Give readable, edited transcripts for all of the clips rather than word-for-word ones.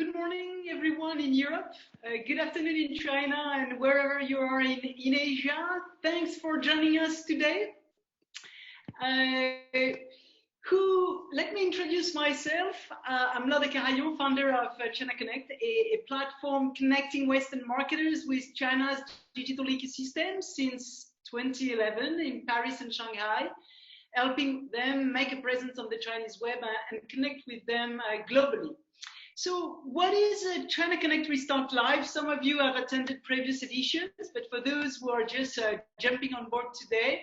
Good morning, everyone in Europe. Good afternoon in China and wherever you are in Asia. Thanks for joining us today. Let me introduce myself. I'm Laure Carayon, founder of China Connect, a platform connecting Western marketers with China's digital ecosystem since 2011 in Paris and Shanghai, helping them make a presence on the Chinese web and connect with them globally. So what is China Connect ReStart Live? Some of you have attended previous editions, but for those who are just jumping on board today,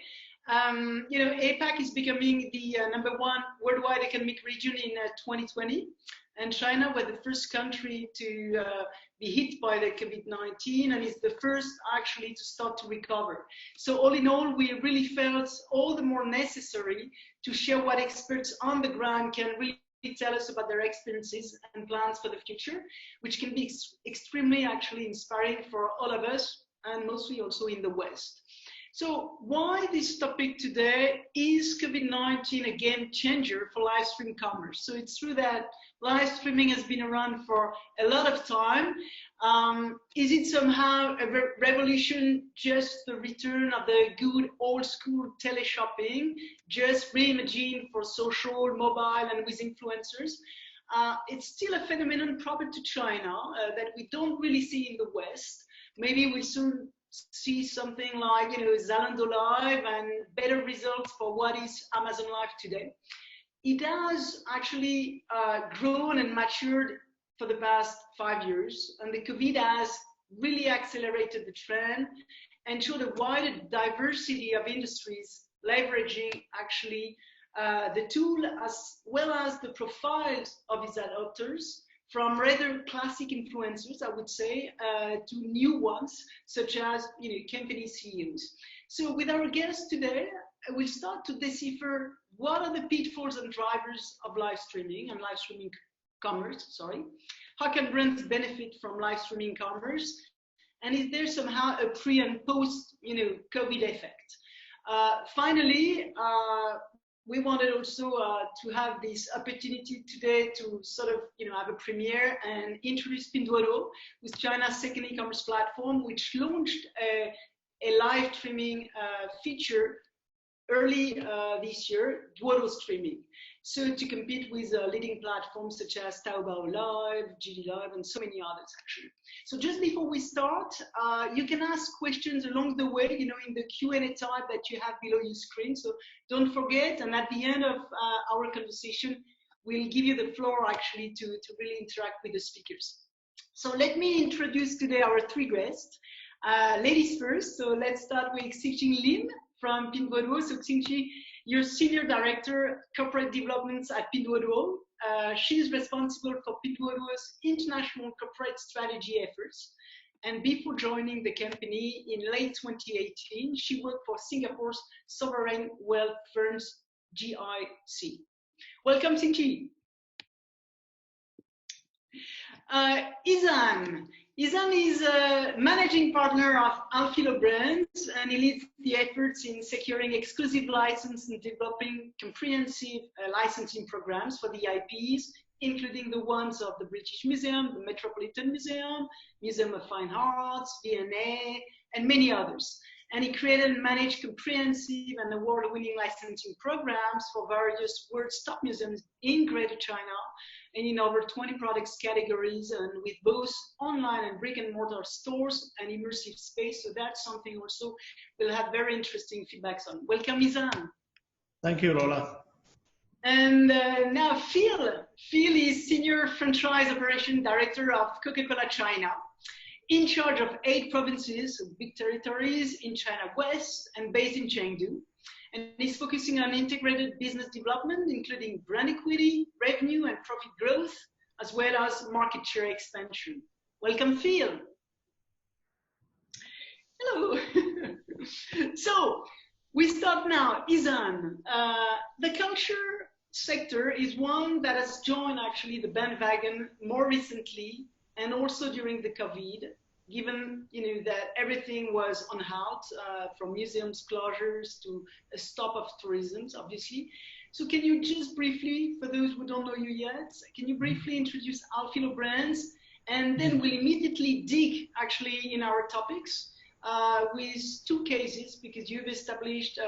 APAC is becoming the #1 worldwide economic region in 2020, and China was the first country to be hit by the Covid-19 and is the first actually to start to recover. So all in all, we really felt all the more necessary to share what experts on the ground can really tell us about their experiences and plans for the future, which can be extremely actually inspiring for all of us, and mostly also in the West. So why this topic today? Is COVID-19 a game changer for live stream commerce? So it's true that live streaming has been around for a lot of time. Is it somehow a revolution, just the return of the good old school teleshopping, just reimagined for social, mobile, and with influencers? It's still a phenomenon proper to China that we don't really see in the West. Maybe we soon see something like Zalando Live and better results for what is Amazon Live today. It has actually grown and matured for the past 5 years, and the COVID has really accelerated the trend and showed a wider diversity of industries leveraging actually the tool as well as the profiles of its adopters, from rather classic influencers, I would say, to new ones, such as company CEOs. So with our guest today, we'll start to decipher what are the pitfalls and drivers of live streaming and live streaming commerce, How can brands benefit from live streaming commerce? And is there somehow a pre and post, COVID effect? Finally, we wanted also to have this opportunity today to sort of, have a premiere and introduce Pinduoduo, with China's second e-commerce platform, which launched a live streaming feature early this year, Duoduo streaming. So to compete with leading platforms such as Taobao Live, Yizhibo Live, and so many others actually. So just before we start, you can ask questions along the way, in the Q&A tab that you have below your screen. So don't forget, and at the end of our conversation, we'll give you the floor actually to really interact with the speakers. So let me introduce today our 3 guests. Ladies first, so let's start with Xinyi Lin from Pinduoduo. So XinYi, you're Senior Director, Corporate Developments at Pinduoduo. She's responsible for Pinduoduo's international corporate strategy efforts. And before joining the company in late 2018, she worked for Singapore's sovereign wealth firms, GIC. Welcome, XinYi. Yizan is a managing partner of ALFILO brands, and he leads the efforts in securing exclusive license and developing comprehensive licensing programs for the IPs, including the ones of the British Museum, the Metropolitan Museum, Museum of Fine Arts, V&A, and many others. And he created and managed comprehensive and award-winning licensing programs for various world's top museums in Greater China and in over 20 products categories, and with both online and brick-and-mortar stores and immersive space. So that's something also we'll have very interesting feedbacks on. Welcome, Yizan. Thank you, Lola. And now Phil. Phil is Senior Franchise Operation Director of Coca-Cola China, in charge of 8 provinces, big territories in China West and based in Chengdu. And he's focusing on integrated business development, including brand equity, revenue and profit growth, as well as market share expansion. Welcome, Phil. Hello. So we start now. Yizan, the culture sector is one that has joined actually the bandwagon more recently, and also during the COVID, given that everything was on halt, from museums closures to a stop of tourism, obviously. So can you just briefly, for those who don't know you yet, can you briefly introduce ALFILO brands? And then we'll immediately dig actually in our topics with two cases, because you've established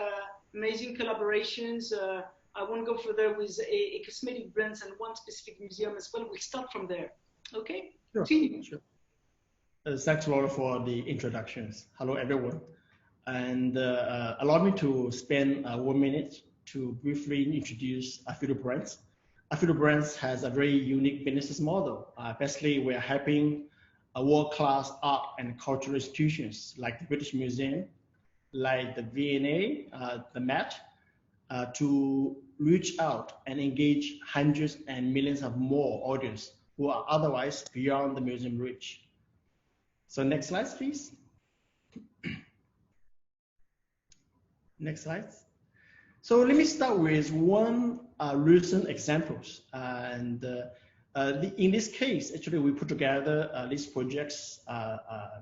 amazing collaborations. I won't go further with a cosmetic brands and one specific museum as well. We'll start from there. Okay? Sure. Continue. Sure. Thanks, Laura, for the introductions. Hello, everyone. And allow me to spend 1 minute to briefly introduce ALFILO brands. ALFILO brands has a very unique business model. Basically, we are helping world-class art and cultural institutions like the British Museum, like the V&A, the Met, to reach out and engage hundreds and millions of more audience who are otherwise beyond the museum reach. So next slide, please. Next slide. So let me start with one recent examples. In this case, actually, we put together these projects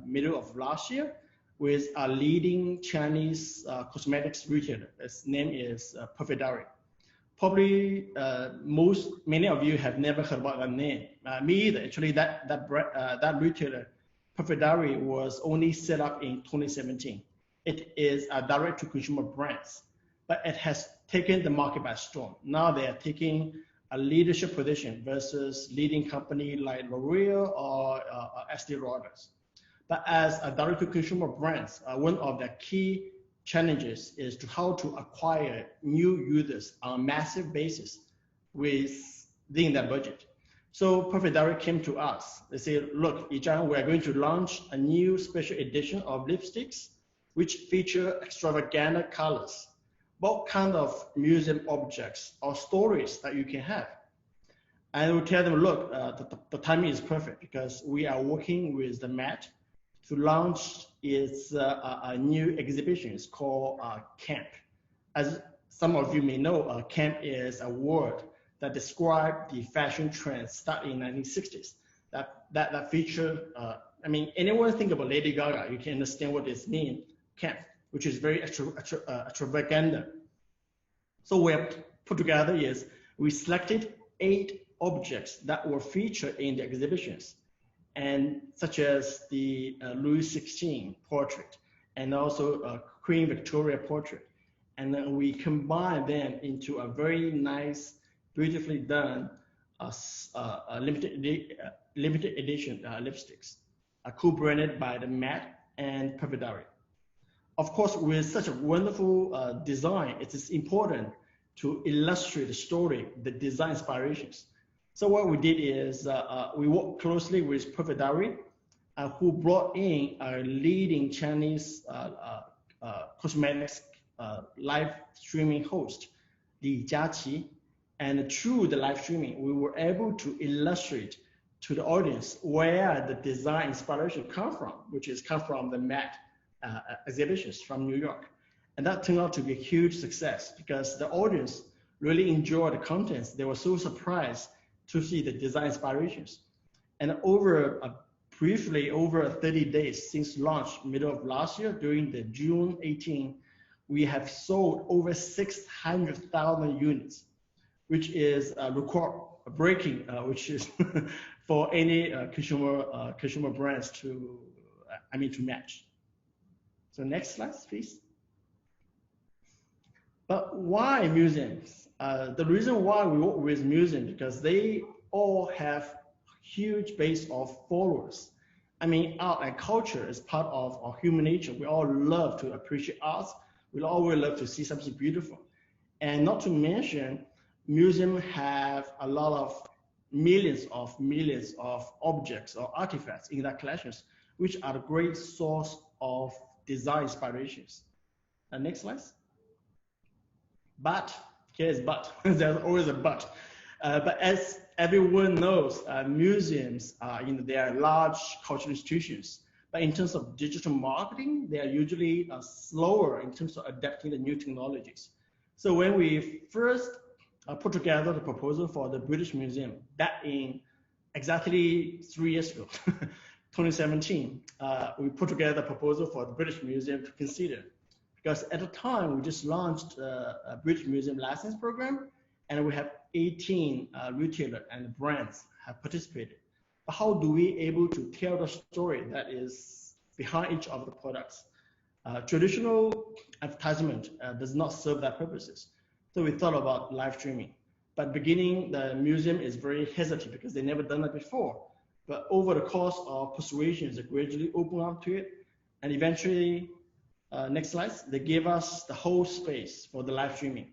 middle of last year with a leading Chinese cosmetics retailer. Its name is Perfect Diary. Probably many of you have never heard about that name. Me either. Actually, that retailer, Perfect Diary, was only set up in 2017. It is a direct-to-consumer brand, but it has taken the market by storm. Now they are taking a leadership position versus leading company like L'Oreal or Estée Lauder. But as a direct-to-consumer brand, one of the key challenges is how to acquire new users on a massive basis within their budget. So Perfect Diary came to us. They said, look, Yizhan, we're going to launch a new special edition of lipsticks which feature extravagant colors. What kind of museum objects or stories that you can have? And we tell them, look, the timing is perfect because we are working with the Met to launch its a new exhibition. It's called Camp. As some of you may know, Camp is a word that describes the fashion trends starting in the 1960s. That feature, I mean, anyone think about Lady Gaga, you can understand what this means, Camp, which is very extravagant. So we have put together is we selected 8 objects that were featured in the exhibitions, and such as the Louis XVI portrait and also Queen Victoria portrait. And then we combine them into a very nice, beautifully done limited edition lipsticks, co-branded by the Met and Perfect Diary. Of course, with such a wonderful design, it is important to illustrate the story, the design inspirations. So what we did is we worked closely with Perfect Diary, who brought in a leading Chinese cosmetics live streaming host, Li Jiaqi. And through the live streaming, we were able to illustrate to the audience where the design inspiration come from, which is come from the Met exhibitions from New York. And that turned out to be a huge success because the audience really enjoyed the contents. They were so surprised to see the design inspirations. And briefly over 30 days since launch, middle of last year, during the June 18, we have sold over 600,000 units, which is a record breaking, which is for any consumer brands to match. So next slide, please. But why museums? The reason why we work with museums because they all have huge base of followers. I mean, art and culture is part of our human nature. We all love to appreciate art. We always love to see something beautiful. And not to mention, museums have a lot of millions of objects or artifacts in their collections, which are a great source of design inspirations. Next slide. But, here's but, there's always a but. But as everyone knows, museums, they are large cultural institutions. But in terms of digital marketing, they are usually slower in terms of adapting the new technologies. So when we first put together the proposal for the British Museum, back in exactly 3 years ago, 2017, we put together a proposal for the British Museum to consider. because at the time we just launched a British Museum license program, and we have 18 retailers and brands have participated. But how do we able to tell the story that is behind each of the products? Traditional advertisement does not serve that purposes. So we thought about live streaming. But beginning, the museum is very hesitant because they never done that before. But over the course of persuasions, they gradually open up to it. And eventually, next slide, they gave us the whole space for the live streaming.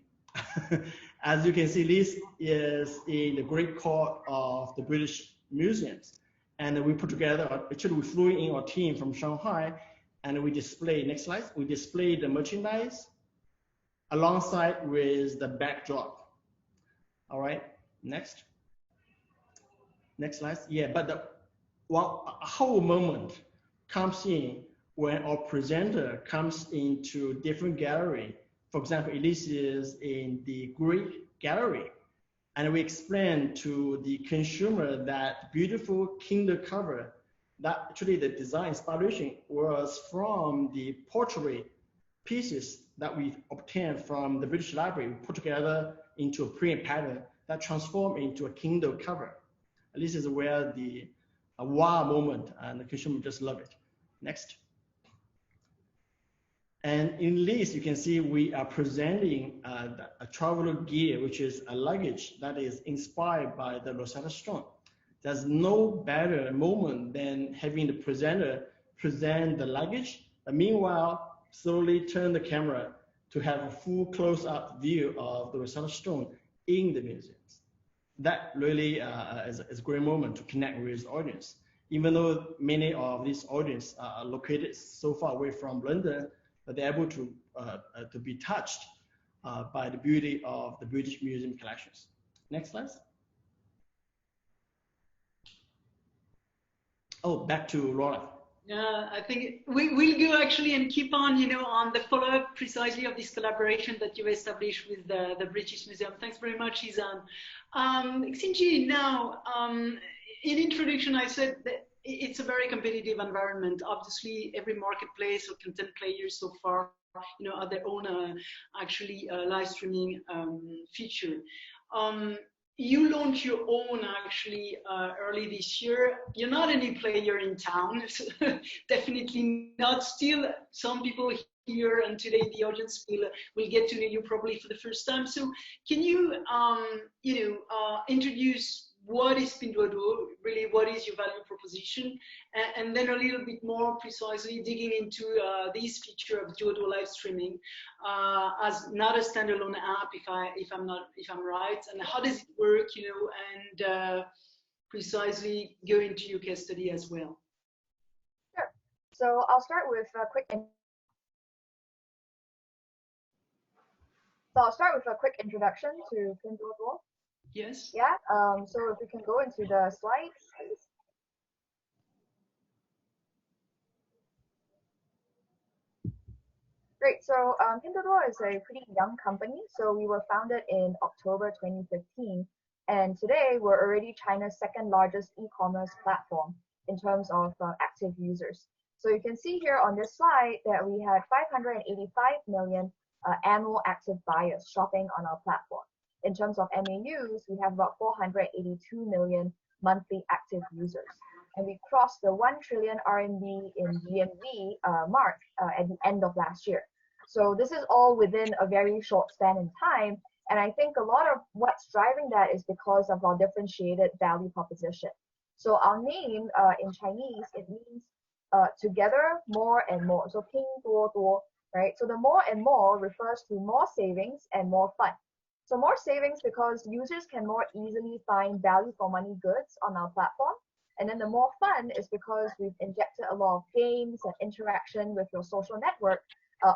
As you can see, this is in the Great Court of the British Museums. And we put together, actually we flew in our team from Shanghai, and we display, next slide, we display the merchandise alongside with the backdrop. All right, next. Next slide. Yeah, but the whole moment comes in when our presenter comes into different gallery. For example, Elise is in the Greek gallery, and we explain to the consumer that beautiful Kindle cover, that actually the design inspiration was from the portrait pieces that we obtained from the British Library, we put together into a print pattern that transformed into a Kindle cover. And this is where the wow moment, and the consumer just love it. Next. And in this, you can see we are presenting a traveler gear, which is a luggage that is inspired by the Rosetta Stone. There's no better moment than having the presenter present the luggage, but meanwhile, slowly turn the camera to have a full close-up view of the Rosetta Stone in the museums. That really is a great moment to connect with the audience. Even though many of these audience are located so far away from London, but they're able to be touched by the beauty of the British Museum collections. Next slide. Oh, back to Laura. Yeah, I think we'll go actually and keep on, on the follow-up precisely of this collaboration that you established with the British Museum. Thanks very much, Yizan. XinYi, now, in introduction, I said that it's a very competitive environment. Obviously, every marketplace or content player so far, have their own actually live streaming feature. You launched your own actually early this year. You're not a new player in town, so definitely not. Still, some people here and today in the audience will get to know you probably for the first time. So, can you introduce what is Pinduoduo, really what is your value proposition, and then a little bit more precisely digging into this feature of Duoduo live streaming as not a standalone app, if I'm right, and how does it work, and precisely go into your case study as well. Sure. So I'll start with a quick. So I'll start with a quick introduction to Pinduoduo. Yes. Yeah. So if we can go into the slides, please. Great. So Pinduoduo is a pretty young company. So we were founded in October 2015, and today we're already China's second largest e-commerce platform in terms of active users. So you can see here on this slide that we had 585 million annual active buyers shopping on our platform. In terms of MAUs, we have about 482 million monthly active users. And we crossed the 1 trillion RMB in GMV mark at the end of last year. So this is all within a very short span in time. And I think a lot of what's driving that is because of our differentiated value proposition. So our name in Chinese, it means together, more and more. So Pinduoduo, right? So the more and more refers to more savings and more fun. So more savings because users can more easily find value for money goods on our platform. And then the more fun is because we've injected a lot of games and interaction with your social network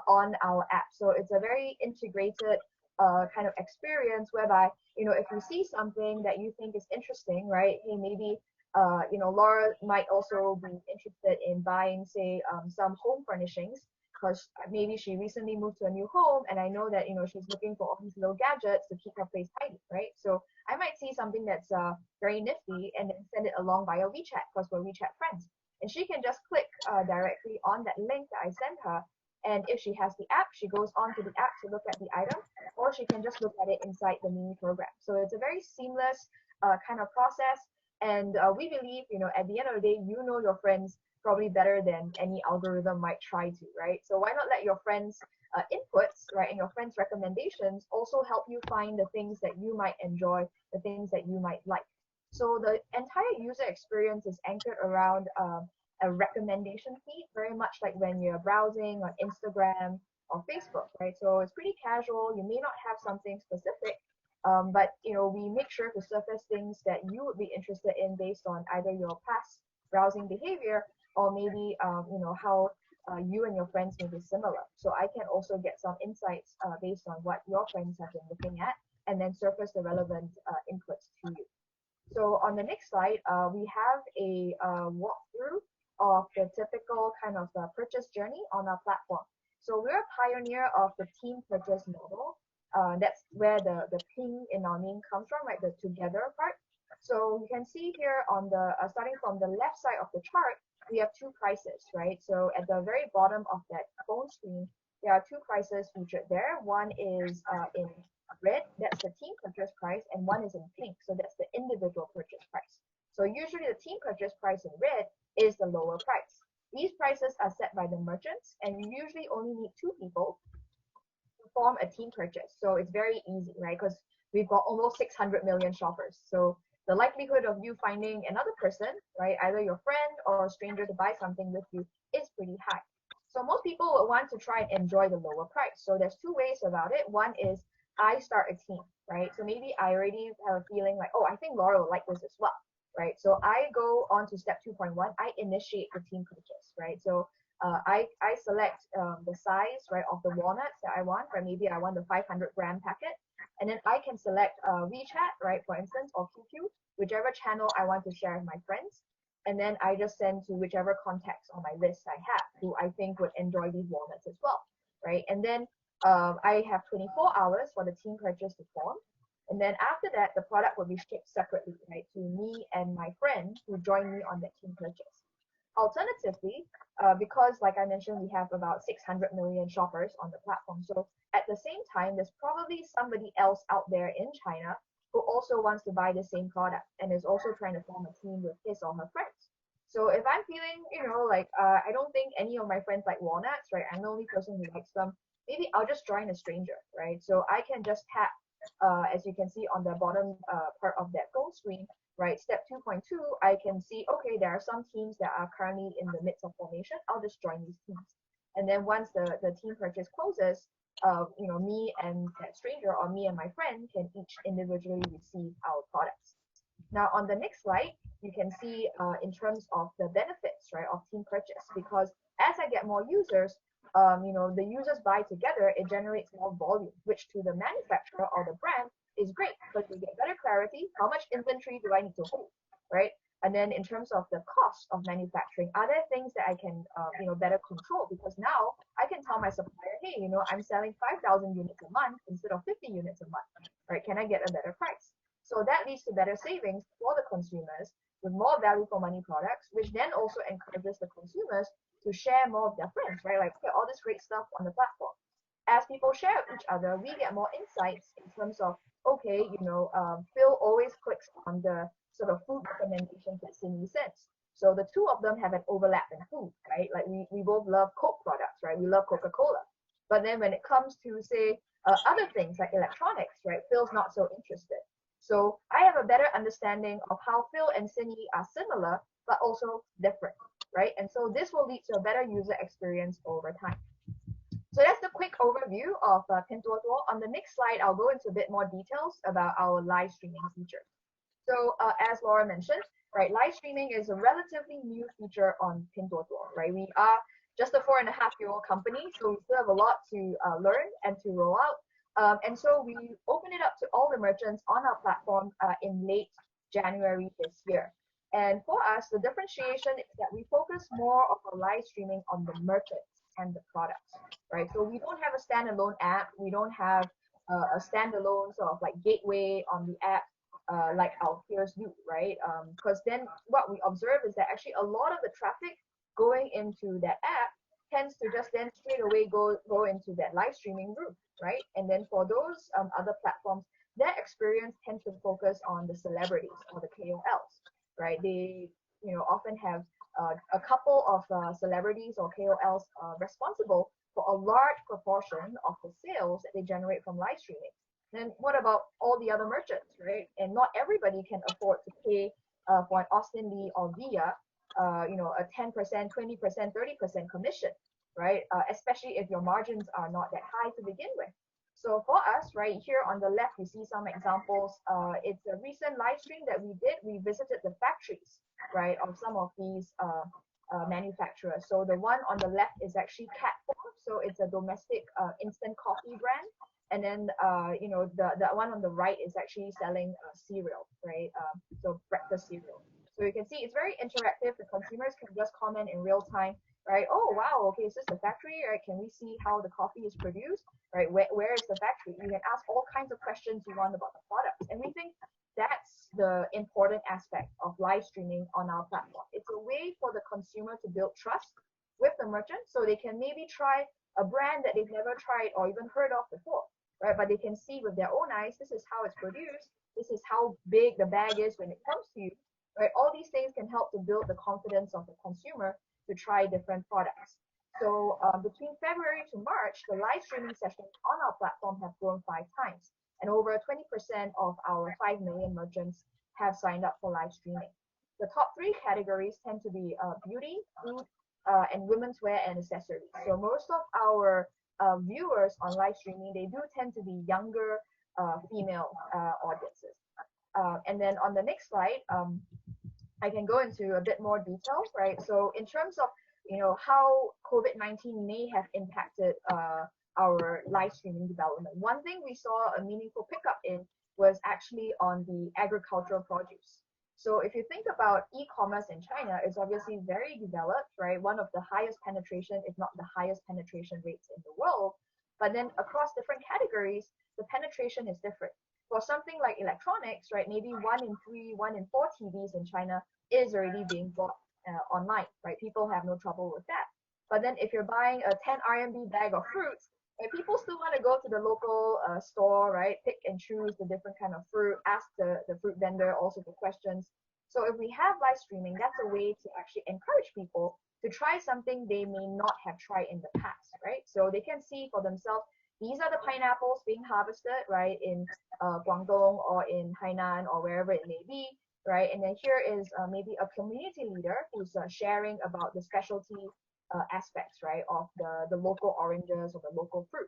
on our app. So it's a very integrated kind of experience whereby, if you see something that you think is interesting, right? Hey, maybe, Laura might also be interested in buying, say, some home furnishings, because maybe she recently moved to a new home, and I know that she's looking for all these little gadgets to keep her place tidy, right? So I might see something that's very nifty and then send it along via WeChat because we're WeChat friends, and she can just click directly on that link that I sent her And if she has the app, she goes onto the app to look at the item, or she can just look at it inside the mini program. So it's a very seamless kind of process. And we believe, at the end of the day, you know your friends probably better than any algorithm might try to, right? So why not let your friends' inputs, right, and your friends' recommendations also help you find the things that you might enjoy, the things that you might like. So the entire user experience is anchored around a recommendation feed, very much like when you're browsing on Instagram or Facebook, right? So it's pretty casual. You may not have something specific, but we make sure to surface things that you would be interested in based on either your past browsing behavior or maybe how you and your friends may be similar. So I can also get some insights based on what your friends have been looking at, and then surface the relevant inputs to you. So on the next slide, we have a walkthrough of the typical kind of purchase journey on our platform. So we're a pioneer of the team purchase model. That's where the ping in our name comes from, right? The together part. So you can see here on the starting from the left side of the chart, we have two prices, right? So at the very bottom of that phone screen, there are two prices featured there. One is in red, that's the team purchase price, and one is in pink, so that's the individual purchase price. So usually the team purchase price in red is the lower price. These prices are set by the merchants, and you usually only need two people to form a team purchase. So it's very easy, right? Because we've got almost 600 million shoppers. So the likelihood of you finding another person, right, either your friend or a stranger to buy something with you is pretty high. So most people will want to try and enjoy the lower price. So there's two ways about it. One is I start a team, right? So maybe I already have a feeling like, oh, I think Laura will like this as well, right? So I go on to step 2.1. I initiate the team purchase, right? So I select the size, right, of the walnuts that I want, or maybe I want the 500-gram packet. And then I can select WeChat, right, for instance, or QQ, whichever channel I want to share with my friends. And then I just send to whichever contacts on my list I have who I think would enjoy these walnuts as well, right? And then I have 24 hours for the team purchase to form. And then after that, the product will be shipped separately, right, to me and my friend who join me on that team purchase. Alternatively, because like I mentioned, we have about 600 million shoppers on the platform. So at the same time, there's probably somebody else out there in China who also wants to buy the same product and is also trying to form a team with his or her friends. So if I'm feeling, I don't think any of my friends like walnuts, right? I'm the only person who likes them. Maybe I'll just join a stranger, right? So I can just tap, as you can see on the bottom part of that phone screen, right? Step 2.2, I can see, okay, there are some teams that are currently in the midst of formation. I'll just join these teams. And then once the team purchase closes, me and that stranger or me and my friend can each individually receive our products. Now on the next slide, you can see in terms of the benefits, right, of team purchase, because as I get more users, the users buy together, it generates more volume, which to the manufacturer or the brand is great because you get better clarity. How much inventory do I need to hold, right? And then in terms of the cost of manufacturing, are there things that I can, better control? Because now I can tell my supplier, hey, I'm selling 5,000 units a month instead of 50 units a month, right? Can I get a better price? So that leads to better savings for the consumers with more value for money products, which then also encourages the consumers to share more of their friends, right? Like, okay, all this great stuff on the platform. As people share with each other, we get more insights in terms of, okay, Phil always clicks on the sort of food recommendations that XinYi sends. So the two of them have an overlap in food, right? Like we both love Coke products, right? We love Coca-Cola. But then when it comes to, say, other things like electronics, right? Phil's not so interested. So I have a better understanding of how Phil and XinYi are similar, but also different, right? And so this will lead to a better user experience over time. So that's the quick overview of Pinduoduo. On the next slide, I'll go into a bit more details about our live streaming feature. So as Laura mentioned, right, live streaming is a relatively new feature on Pinduoduo, right? We are just a 4.5-year-old company, so we still have a lot to learn and to roll out. And so we opened it up to all the merchants on our platform in late January this year. And for us, the differentiation is that we focus more of our live streaming on the merchants and the products, right? So we don't have a standalone app. We don't have a standalone sort of like gateway on the app like our peers do, right? Because then what we observe is that actually a lot of the traffic going into that app tends to just then straight away go into that live streaming route, right? And then for those other platforms, their experience tends to focus on the celebrities or the KOLs, right? They often have a couple of celebrities or KOLs responsible for a large proportion of the sales that they generate from live streaming. Then what about all the other merchants, right? And not everybody can afford to pay for an Austin Lee or Via, a 10%, 20%, 30% commission, right? Especially if your margins are not that high to begin with. So for us, right here on the left, you see some examples. It's a recent live stream that we did. We visited the factories, right, of some of these manufacturers. So the one on the left is actually Catform. So it's a domestic instant coffee brand. And then, the one on the right is actually selling cereal, right? So breakfast cereal. So you can see it's very interactive. The consumers can just comment in real time, right? Oh, wow, okay, is this the factory, right? Can we see how the coffee is produced, right? Where is the factory? You can ask all kinds of questions you want about the products. And we think that's the important aspect of live streaming on our platform. It's a way for the consumer to build trust with the merchant so they can maybe try a brand that they've never tried or even heard of before, right? But they can see with their own eyes, this is how it's produced, this is how big the bag is when it comes to you, right? All these things can help to build the confidence of the consumer to try different products. So between February to March, the live streaming sessions on our platform have grown 5 times, and over 20% of our 5 million merchants have signed up for live streaming. The top 3 categories tend to be beauty, food, and women's wear and accessories. So most of our viewers on live streaming, they do tend to be younger female audiences. And then on the next slide, I can go into a bit more detail, right? So in terms of how COVID-19 may have impacted our live streaming development, one thing we saw a meaningful pickup in was actually on the agricultural produce. So if you think about e-commerce in China, it's obviously very developed, right? One of the highest penetration, if not the highest penetration rates in the world. But then across different categories, the penetration is different. For something like electronics, right, maybe 1 in 3, 1 in 4 TVs in China is already being bought online, right? People have no trouble with that. But then if you're buying a 10 RMB bag of fruits, right, people still want to go to the local store, right, pick and choose the different kind of fruit, ask the fruit vendor also the questions. So if we have live streaming, that's a way to actually encourage people to try something they may not have tried in the past, right? So they can see for themselves, these are the pineapples being harvested, right, in Guangdong or in Hainan or wherever it may be, right? And then here is maybe a community leader who's sharing about the specialty aspects, right, of the local oranges or the local fruit.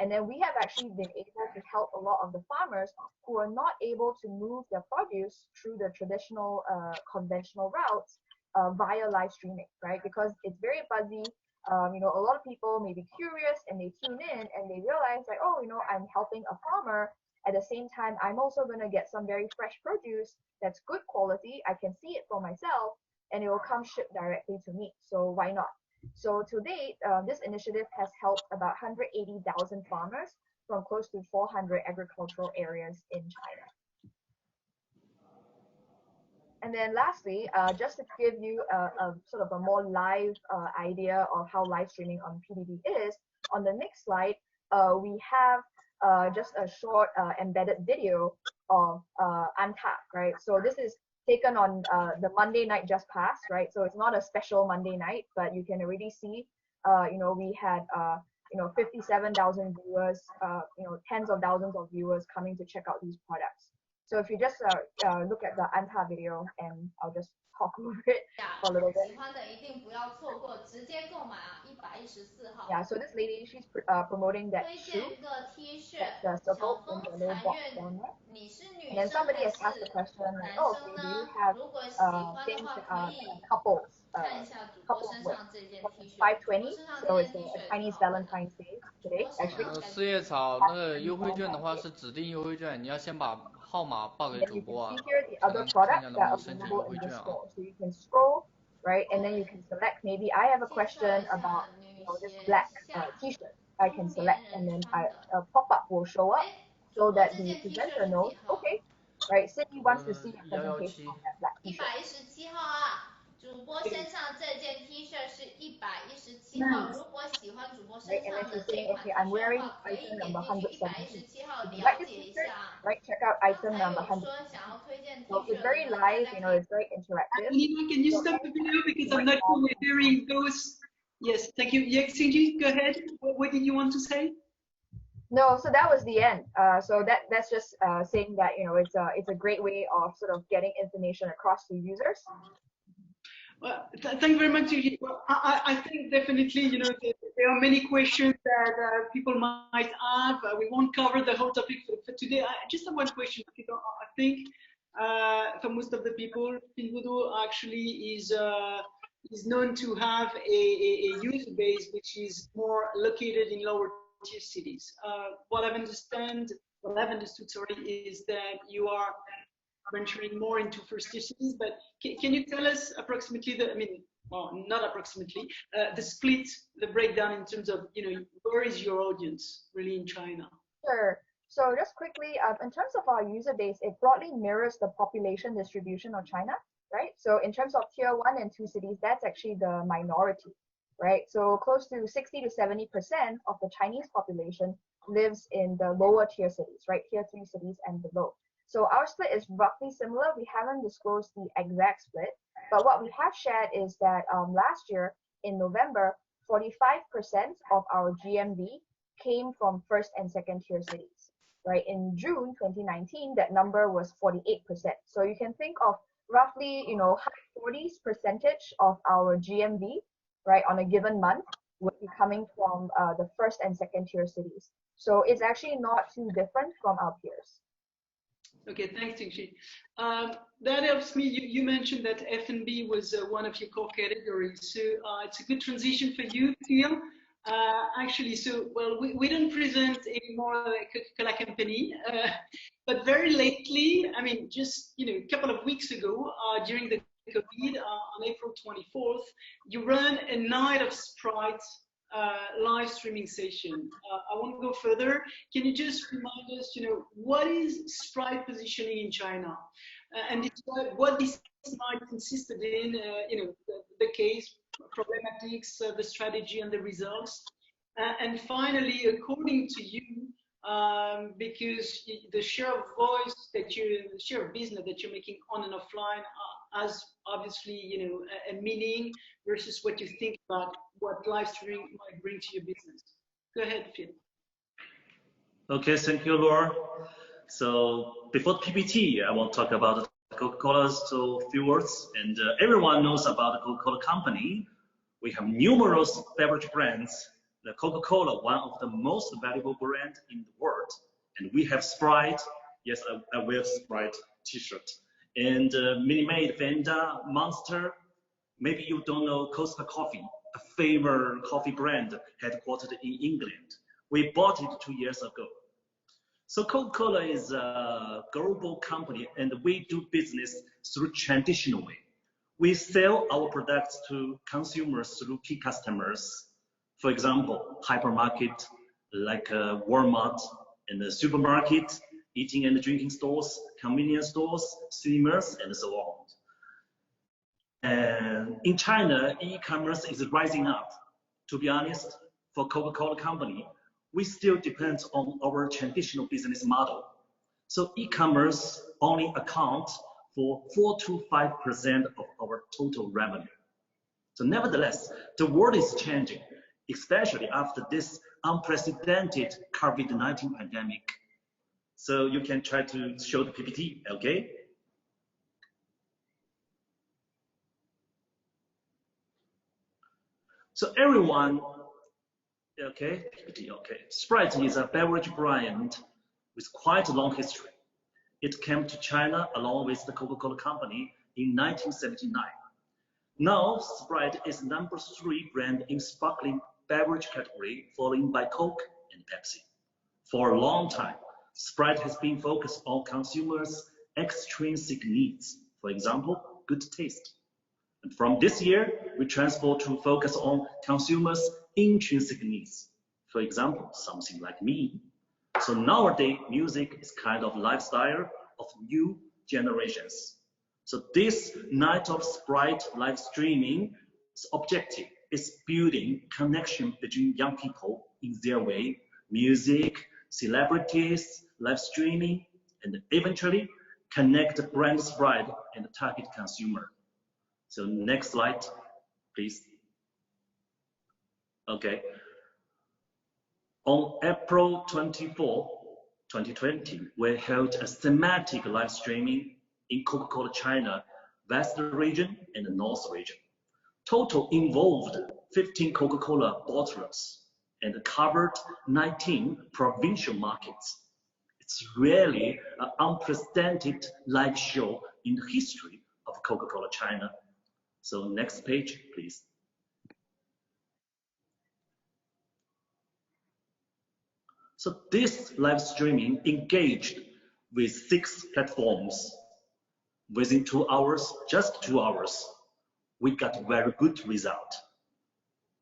And then we have actually been able to help a lot of the farmers who are not able to move their produce through the traditional conventional routes via live streaming, right? Because it's very buzzy. A lot of people may be curious and they tune in and they realize like, oh, I'm helping a farmer. At the same time, I'm also going to get some very fresh produce that's good quality. I can see it for myself and it will come shipped directly to me. So why not? So to date, this initiative has helped about 180,000 farmers from close to 400 agricultural areas in China. And then lastly, just to give you a sort of a more live idea of how live streaming on PDD is, on the next slide, we have just a short embedded video of Antap, right? So this is taken on the Monday night just passed, right? So it's not a special Monday night, but you can already see, we had 57,000 viewers, tens of thousands of viewers coming to check out these products. So if you just look at the Anta video, and I'll just talk over it for a little bit. Yeah, so this lady, she's promoting that shoe, that circle in the little box down there. And then somebody has asked the question like, oh, okay, do you have things that are couples wear? It's 520, so it's a Chinese Valentine's Day today, actually. 四叶草那个优惠券的话是指定优惠券，你要先把号码报给主播啊，才能看一下能不能申请优惠券啊。So you can scroll, right, and then you can select. Maybe I have a question about this black T-shirt. I can select, and then a pop-up will show up so that the presenter knows. Okay, right. Cindy wants to see a presentation on that black T-shirt. 播身上这件 T 恤是117号，如果喜欢主播身上的这款 T 恤的话，可以点进去117号了解一下。 right, check out item 刚才 number 有 100. 说想要推荐 T So 恤 it's very 的呢， live, 大 you 家 know, 可以 it's very interactive. Nina, can you stop the video because I'm not sure we're hearing those. Yes, thank you. Yeah, XinYi, go ahead. What did you want to say? No, so that was the end. So that's just saying that, you know, it's a great way of sort of getting information across to users. Well, thank you very much. Well, I think definitely, you know, there are many questions that people might have. We won't cover the whole topic for today. I just have one question. I think for most of the people, Pinduoduo actually is known to have a user base which is more located in lower tier cities. What I've understood, sorry, is that you are venturing more into first tier cities, but can you tell us approximately well, not approximately, the split, the breakdown in terms of, you know, where is your audience really in China? Sure. So just quickly, in terms of our user base, it broadly mirrors the population distribution of China, right? So in terms of tier 1 and 2 cities, that's actually the minority, right? So close to 60 to 70% of the Chinese population lives in the lower tier cities, right? Tier 3 cities and below. So our split is roughly similar. We haven't disclosed the exact split, but what we have shared is that last year in November, 45% of our GMV came from first and second tier cities, right? In June 2019, that number was 48%. So you can think of roughly, you know, high 40s percentage of our GMV, right, on a given month would be coming from the first and second tier cities. So it's actually not too different from our peers. Okay, thanks, XinYi. That helps me. You mentioned that F&B was one of your core categories, so it's a good transition for you, Phil. Actually, so, well, we don't present anymore like a COCA-COLA company, but very lately, I mean, just, you know, a couple of weeks ago, during the COVID, on April 24th, you ran a night of Sprite live streaming session. I won't go further. Can you just remind us, you know, what is Sprite positioning in China? And describe what this night consisted in, you know, the case, problematics, the strategy and the results. And finally, according to you, because the share of voice that the share of business that you're making on and offline has obviously, you know, a meaning versus what you think about what live streaming might bring to your business. Go ahead, Phil. Okay, thank you, Laura. So before PPT, I want to talk about Coca-Cola, so a few words. And everyone knows about the Coca-Cola company. We have numerous beverage brands. The Coca-Cola, one of the most valuable brands in the world. And we have Sprite. Yes, I wear Sprite t-shirt. And Minute Maid, Fanta, Monster. Maybe you don't know Costa Coffee, a famous coffee brand headquartered in England. We bought it 2 years ago. So Coca-Cola is a global company, and we do business through traditional way. We sell our products to consumers through key customers. For example, hypermarket like Walmart and the supermarket, eating and drinking stores, convenience stores, cinemas, and so on. And in China, e-commerce is rising up. To be honest, for Coca-Cola company, we still depend on our traditional business model. So e-commerce only accounts for 4 to 5% of our total revenue. So nevertheless, the world is changing, especially after this unprecedented COVID-19 pandemic. So you can try to show the PPT, okay? So everyone, okay, PPT, okay. Sprite is a beverage brand with quite a long history. It came to China along with the Coca-Cola company in 1979. Now, Sprite is #3 brand in sparkling beverage category, followed by Coke and Pepsi. For a long time, Sprite has been focused on consumers' extrinsic needs, for example, good taste. And from this year, we transfer to focus on consumers' intrinsic needs, for example, something like me. So nowadays, music is kind of lifestyle of new generations. So this Night of Sprite live streaming objective is building connection between young people in their way, music, celebrities, live streaming, and eventually connect brand Sprite and target consumer. So next slide, please. Okay. On April 24, 2020, we held a thematic live streaming in Coca-Cola China, West region and the North region. Total involved 15 Coca-Cola bottlers and covered 19 provincial markets. It's really an unprecedented live show in the history of Coca-Cola China. So next page, please. So this live streaming engaged with 6 platforms. Within 2 hours, just 2 hours, we got very good result.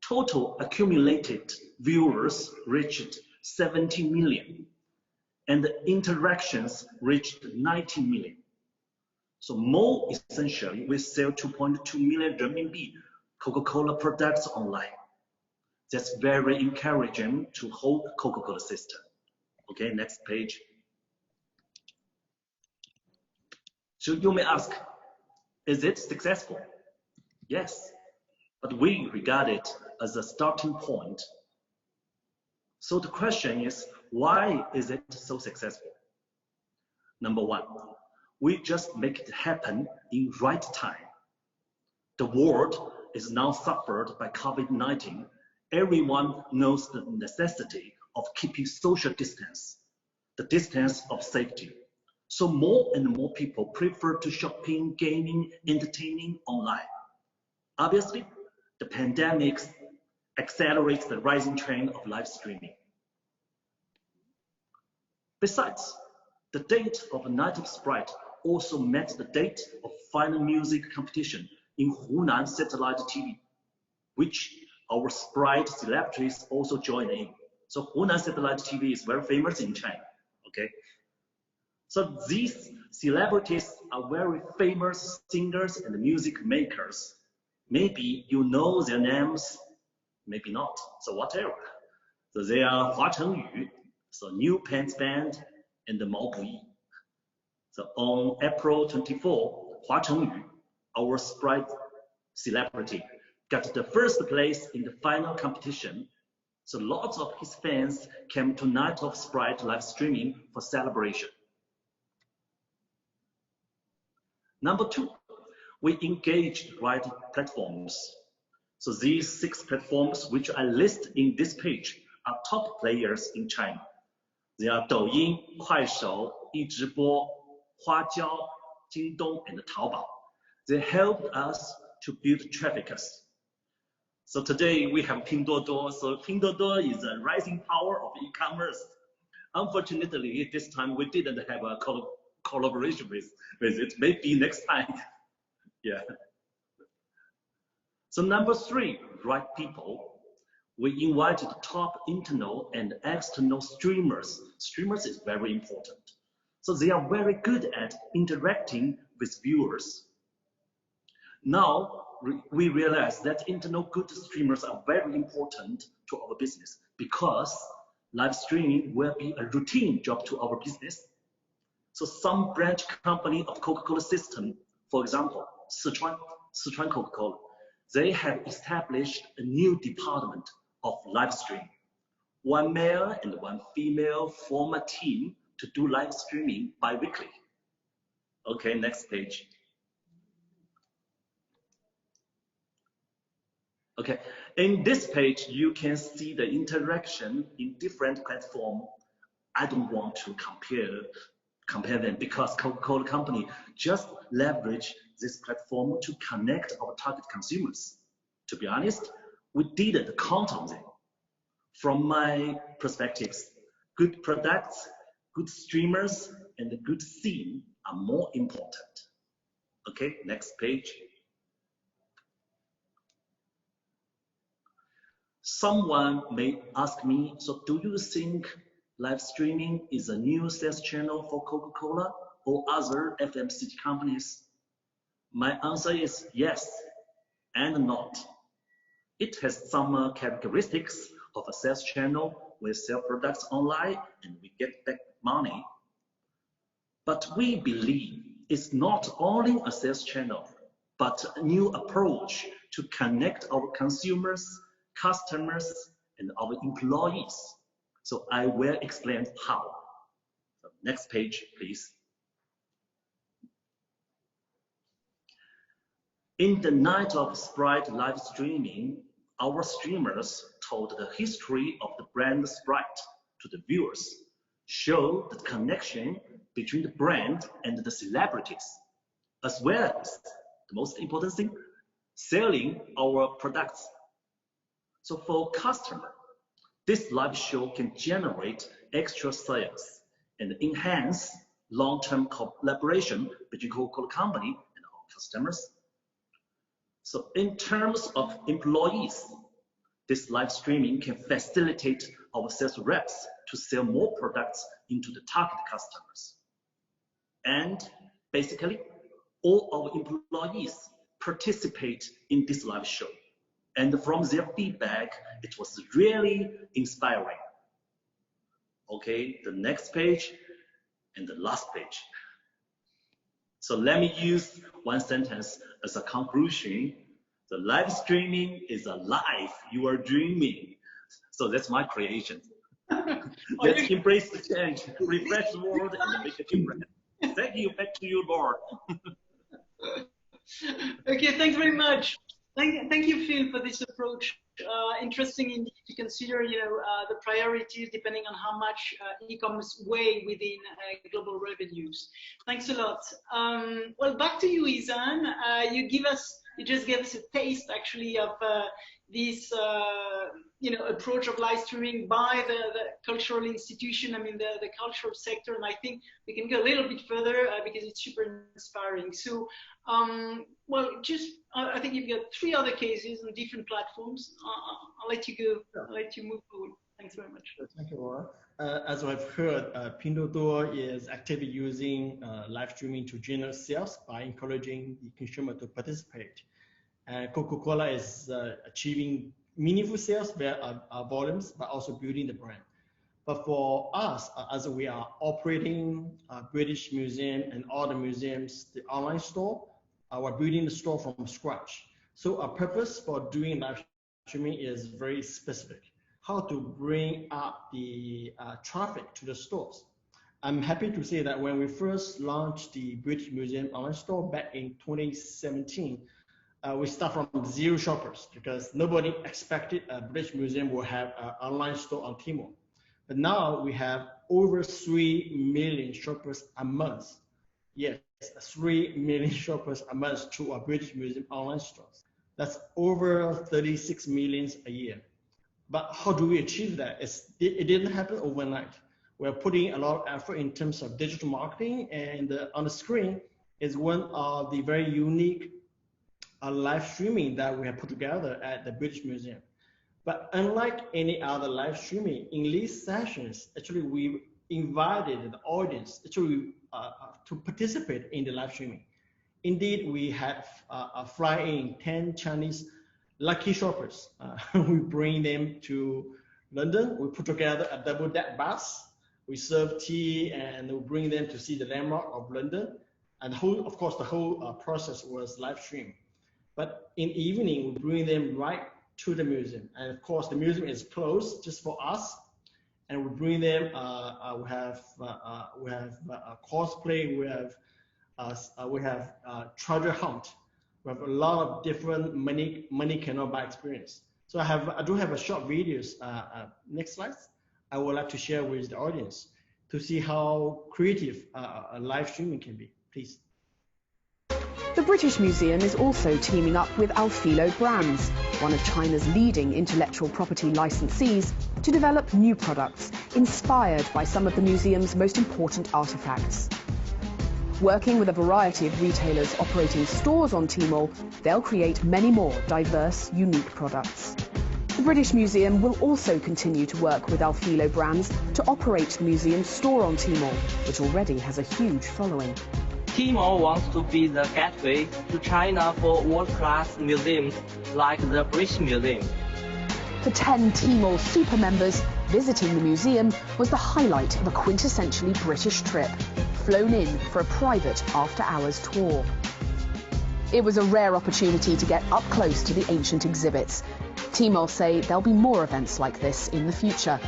Total accumulated viewers reached 70 million, and the interactions reached 90 million. So more essentially, we sell 2.2 million renminbi Coca-Cola products online. That's very encouraging to whole Coca-Cola system. Okay, next page. So you may ask, is it successful? Yes, but we regard it as a starting point. So the question is, why is it so successful? Number one, we just make it happen in right time. The world is now suffered by COVID-19. Everyone knows the necessity of keeping social distance, the distance of safety. So more and more people prefer to shopping, gaming, entertaining online. Obviously, the pandemic accelerates the rising trend of live streaming. Besides, the date of Night of Sprite also met the date of final music competition in Hunan satellite TV, which our Sprite celebrities also joined in. So Hunan satellite TV is very famous in China, okay? So these celebrities are very famous singers and music makers. Maybe you know their names, maybe not, so whatever. So they are Hua Chengyu, so New Pants Band, and the Mao Buyi. So on April 24, Hua Chengyu, our Sprite celebrity, got the first place in the final competition. So lots of his fans came to Night of Sprite live streaming for celebration. Number two, we engaged right platforms. So these 6 platforms, which I list in this page, are top players in China. They are Douyin, Kuaishou, Yizhibo, Huajiao, Jingdong, and Taobao. They helped us to build traffickers. So today we have Pinduoduo. So Pinduoduo is a rising power of e-commerce. Unfortunately, this time we didn't have a collaboration with it. Maybe next time. Yeah. So number 3, right people. We invited top internal and external streamers. Streamers is very important. So they are very good at interacting with viewers. Now, we realize that internal good streamers are very important to our business because live streaming will be a routine job to our business. So some branch company of Coca-Cola system, for example, Sichuan Coca-Cola, they have established a new department of live streaming. 1 male and 1 female form a team to do live streaming bi-weekly. Okay, next page. Okay, in this page, you can see the interaction in different platforms. I don't want to compare them because Coca-Cola company just leverage this platform to connect our target consumers. To be honest, we didn't count on them. From my perspectives, good products, good streamers, and a good scene are more important. Okay, next page. Someone may ask me, so do you think live streaming is a new sales channel for Coca-Cola or other FMCG companies? My answer is yes and not. It has some characteristics of a sales channel. We sell products online and we get back money. But we believe it's not only a sales channel, but a new approach to connect our consumers, customers, and our employees. So I will explain how. So next page, please. In the night of Sprite live streaming, our streamers told the history of the brand Sprite to the viewers, show the connection between the brand and the celebrities, as well as the most important thing, selling our products. So for customer, this live show can generate extra sales and enhance long-term collaboration between Coca-Cola Company and our customers. So in terms of employees, this live streaming can facilitate our sales reps to sell more products into the target customers. And basically, all our employees participate in this live show. And from their feedback, it was really inspiring. Okay, the next page and the last page. So let me use one sentence as a conclusion. The live streaming is a life you are dreaming. So that's my creation. Let's embrace the change, refresh the world, and make a difference. Thank you. Back to you, Laura. Okay, thanks very much. Thank you, Phil, for this approach. Interesting indeed to consider, the priorities depending on how much e-commerce weigh within global revenues. Thanks a lot. Well, back to you, Yizan. You just gave us a taste, actually, of this, approach of live streaming by the cultural institution. I mean, the cultural sector, and I think we can go a little bit further because it's super inspiring. So, well, I think you've got 3 other cases on different platforms. I'll let you go. I'll let you move forward. Thanks very much. Thank you, Laura. As I've heard, Pinduoduo is actively using live streaming to generate sales by encouraging the consumer to participate. And Coca-Cola is achieving meaningful sales via volumes, but also building the brand. But for us, as we are operating British Museum and other museums, the online store, we're building the store from scratch. So our purpose for doing live streaming is very specific. How to bring up the traffic to the stores. I'm happy to say that when we first launched the British Museum online store back in 2017, we start from 0 shoppers because nobody expected a British Museum will have an online store on Tmall. But now we have over 3 million shoppers a month. Yes, 3 million shoppers a month to our British Museum online stores. That's over 36 million a year. But how do we achieve that? It didn't happen overnight. We're putting a lot of effort in terms of digital marketing, and on the screen is one of the very unique live streaming that we have put together at the British Museum. But unlike any other live streaming, in these sessions, actually we invited the audience actually to participate in the live streaming. Indeed, we have fly in 10 Chinese lucky shoppers. We bring them to London. We put together a double-deck bus. We serve tea and we bring them to see the landmark of London. And of course, the whole process was live streamed. But in the evening, we bring them right to the museum. And of course, the museum is closed just for us. And we bring them. We have cosplay. We have treasure hunt. We have a lot of different money cannot buy experience. So I do have a short videos. Next slide. I would like to share with the audience to see how creative live streaming can be. Please. The British Museum is also teaming up with ALFILO Brands, one of China's leading intellectual property licensees, to develop new products inspired by some of the museum's most important artifacts. Working with a variety of retailers operating stores on Tmall, they'll create many more diverse, unique products. The British Museum will also continue to work with ALFILO Brands to operate the museum's store on Tmall, which already has a huge following. Tmall wants to be the gateway to China for world-class museums like the British Museum. For 10 Tmall super members, visiting the museum was the highlight of a quintessentially British trip, flown in for a private after-hours tour. It was a rare opportunity to get up close to the ancient exhibits. Tmall say there'll be more events like this in the future.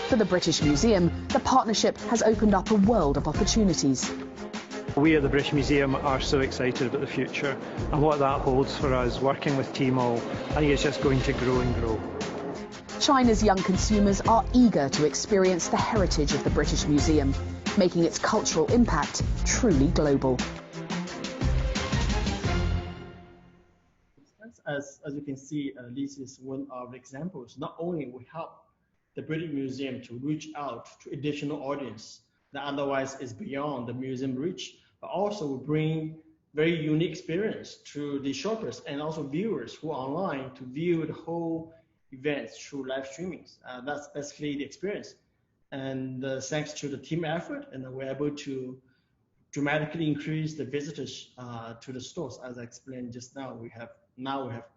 For the British Museum, the partnership has opened up a world of opportunities. We at the British Museum are so excited about the future and what that holds for us working with Tmall. I think it's just going to grow and grow. China's young consumers are eager to experience the heritage of the British Museum, making its cultural impact truly global. As you can see, this is one of the examples. Not only we help the British Museum to reach out to additional audience that otherwise is beyond the museum reach, but also bring very unique experience to the shoppers and also viewers who are online to view the whole events through live streamings. That's basically the experience. And thanks to the team effort, and we're able to dramatically increase the visitors to the stores. As I explained just now, we have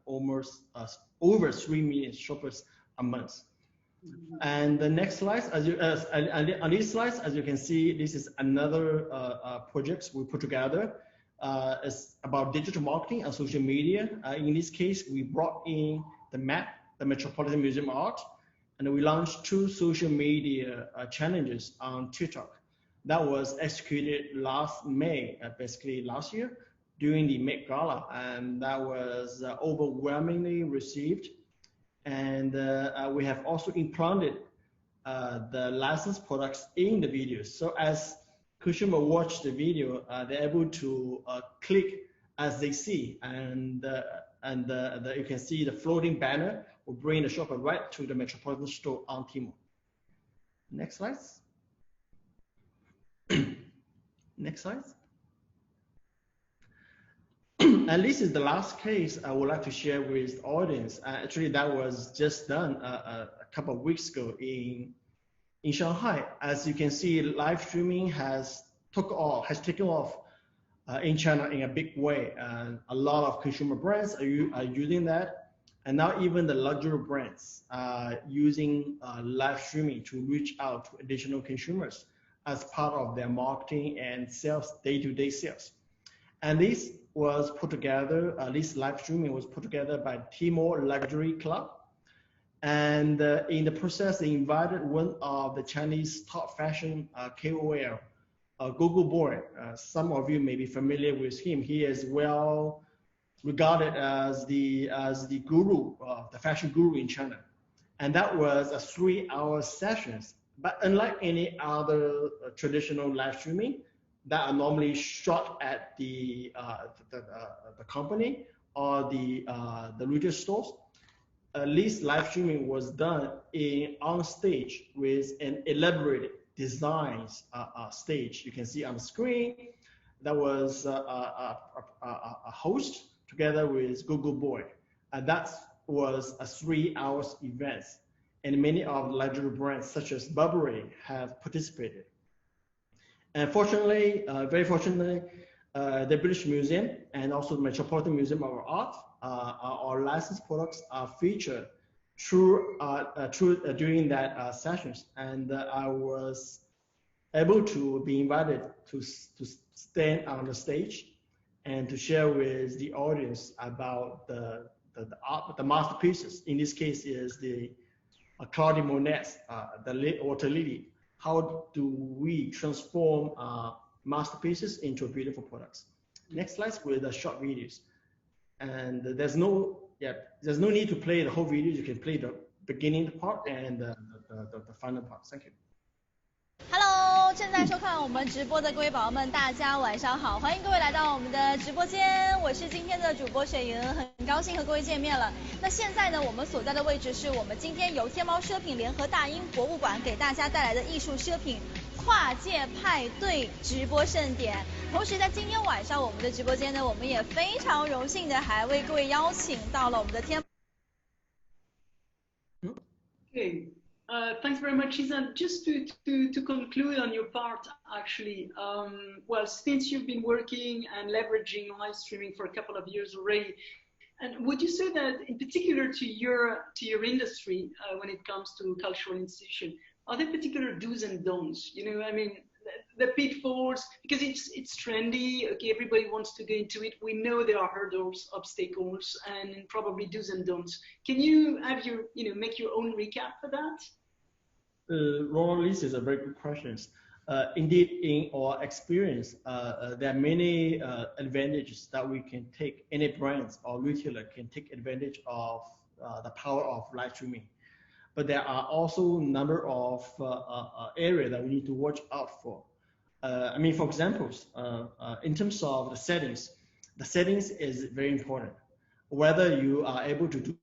almost over 3 million shoppers a month. And the next slide, on these slides, as you can see, this is another project we put together. It's about digital marketing and social media. In this case, we brought in the MAP, the Metropolitan Museum of Art, and we launched 2 social media challenges on TikTok. That was executed last May, basically last year, during the Met Gala, and that was overwhelmingly received. And we have also implanted the licensed products in the videos. So as consumers watch the video, they're able to click as they see, and you can see the floating banner will bring the shopper right to the Metropolitan store on Tmall. Next slide. Next slide. And this is the last case I would like to share with the audience. Actually, that was just done a couple of weeks ago in Shanghai. As you can see, live streaming has taken off in China in a big way. And a lot of consumer brands are using that. And now even the luxury brands are using live streaming to reach out to additional consumers as part of their marketing and sales, day-to-day sales. And this was put together, this live streaming was put together by Tmall Luxury Club. And in the process, they invited one of the Chinese top fashion KOL, Gogo Boy. Some of you may be familiar with him. He is well regarded as the guru, the fashion guru in China. And that was a 3-hour session. But unlike any other traditional live streaming that are normally shot at the company or the retail stores, this live streaming was done on stage with an elaborated designs stage. You can see on the screen that was a host together with Google Boy. And that was a 3-hour event. And many of the luxury brands such as Burberry have participated. And fortunately, very fortunately, the British Museum and also the Metropolitan Museum of Art, our licensed products are featured during that sessions. And I was able to be invited to stand on the stage and to share with the audience about the art, the masterpieces. In this case is the Claude Monet's the Water Lily. How do we transform masterpieces into beautiful products? Next slide with the short videos. And there's no need to play the whole video. You can play the beginning part and the final part. Thank you. Hello， 正在收看我们直播的各位宝宝们，大家晚上好，欢迎各位来到我们的直播间，我是今天的主播雪莹，很高兴和各位见面了。那现在呢，我们所在的位置是我们今天由天猫奢品联合大英博物馆给大家带来的艺术奢品跨界派对直播盛典。同时在今天晚上我们的直播间呢，我们也非常荣幸的还为各位邀请到了我们的天。Okay. Thanks very much, Yizan. Just to conclude on your part, actually, well, since you've been working and leveraging live streaming for a couple of years already, and would you say that, in particular to your industry, when it comes to cultural institution, are there particular do's and don'ts? You know, I mean, the pitfalls, because it's trendy. Okay, everybody wants to go into it. We know there are hurdles, obstacles, and probably do's and don'ts. Can you have make your own recap for that? Ronald, this is a very good question. Indeed, in our experience, there are many advantages that we can take. Any brands or retailer can take advantage of the power of live streaming. But there are also a number of areas that we need to watch out for. I mean, for examples, in terms of the settings is very important. Whether you are able to do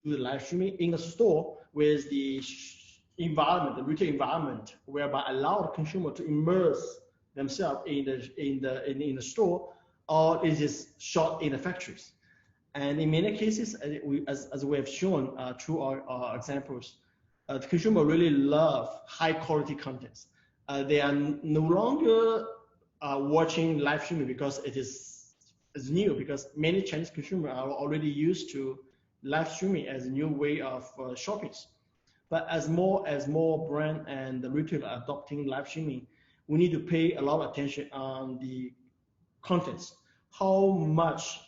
the live streaming in a store with the environment, the retail environment, whereby allow the consumer to immerse themselves in the store, or is it shot in the factories? And in many cases, as we have shown through our examples, the consumer really love high quality contents. They are no longer watching live streaming because it's new, because many Chinese consumers are already used to live streaming as a new way of shopping. But as more brand and the retailer are adopting live streaming, we need to pay a lot of attention on the contents. How much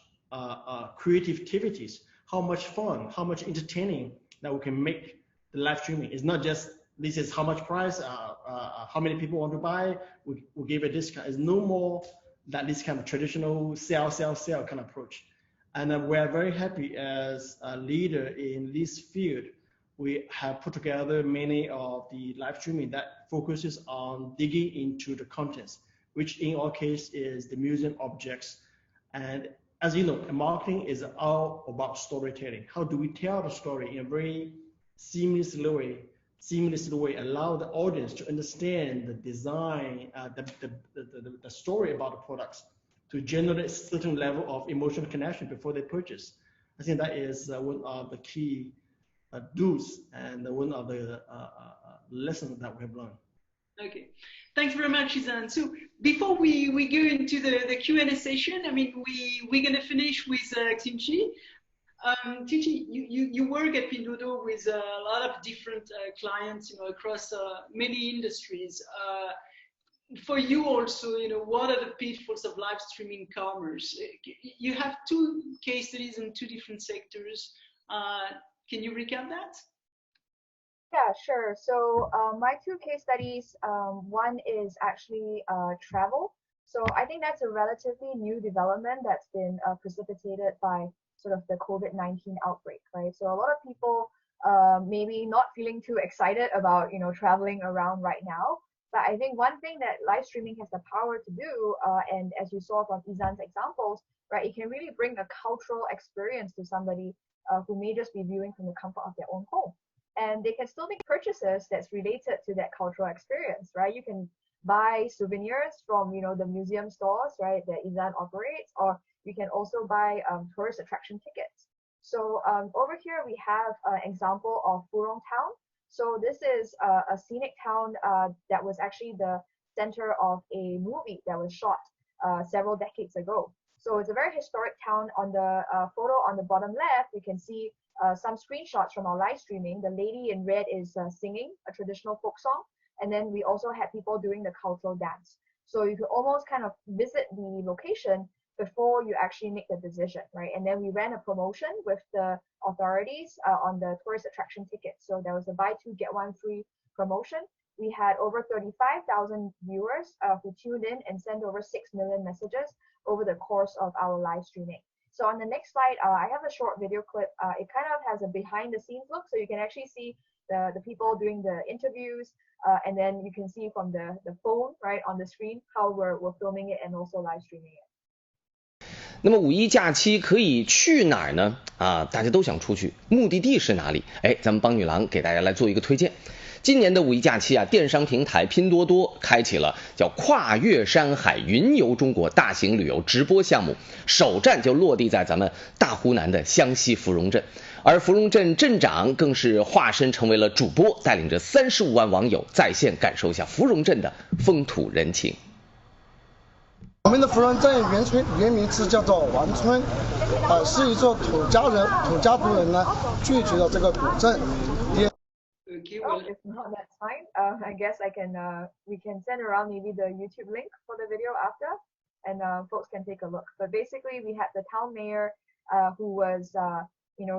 creative activities, how much fun, how much entertaining that we can make the live streaming. It's not just this is how much price, how many people want to buy, we give a discount. It's no more that this kind of traditional sell kind of approach. And we're very happy as a leader in this field. We have put together many of the live streaming that focuses on digging into the contents, which in our case is the museum objects. And as you know, marketing is all about storytelling. How do we tell the story in a very seamless way, allow the audience to understand the design, the story about the products, to generate a certain level of emotional connection before they purchase. I think that is one of the key do's and one of the lessons that we have learned. Okay, thanks very much, Yizan. So before we go into the Q&A session, I mean, we're going to finish with XinYi. XinYi, you work at Pinduoduo with a lot of different clients, across many industries. For you also, what are the pitfalls of live streaming commerce? You have two case studies in two different sectors. Can you recap that? Yeah, sure. So my two case studies, one is actually travel. So I think that's a relatively new development that's been precipitated by sort of the COVID-19 outbreak, right? So a lot of people maybe not feeling too excited about, traveling around right now. But I think one thing that live streaming has the power to do, and as you saw from Yizan's examples, right, it can really bring a cultural experience to somebody who may just be viewing from the comfort of their own home. And they can still make purchases that's related to that cultural experience, right? You can buy souvenirs from, the museum stores, right, that Yizan operates, or you can also buy tourist attraction tickets. So over here we have an example of Furong Town. So this is a scenic town that was actually the center of a movie that was shot several decades ago. So it's a very historic town. On the photo on the bottom left, we can see some screenshots from our live streaming. The lady in red is singing a traditional folk song. And then we also had people doing the cultural dance. So you could almost kind of visit the location before you actually make the decision, right? And then we ran a promotion with the authorities on the tourist attraction tickets. So there was a buy two, get one free promotion. We had over 35,000 viewers who tuned in and sent over 6 million messages over the course of our live streaming. So on the next slide, I have a short video clip. It kind of has a behind the scenes look, so you can actually see the people doing the interviews, and then you can see from the phone, right, on the screen, how we're filming it and also live streaming it. 那么五一假期可以去哪儿呢？大家都想出去，目的地是哪里？咱们帮女郎给大家来做一个推荐。今年的五一假期啊，电商平台拼多多开启了叫跨越山海云游中国大型旅游直播项目，首站就落地在咱们大湖南的湘西芙蓉镇，而芙蓉镇镇长更是化身成为了主播，带领着35万网友在线感受一下芙蓉镇的风土人情。我们的芙蓉镇原名字叫做王村，是一座土家族人呢聚居的这个古镇。Okay, well, if not, that's fine. I guess we can send around maybe the YouTube link for the video after, and folks can take a look. But basically, we had the town mayor who was,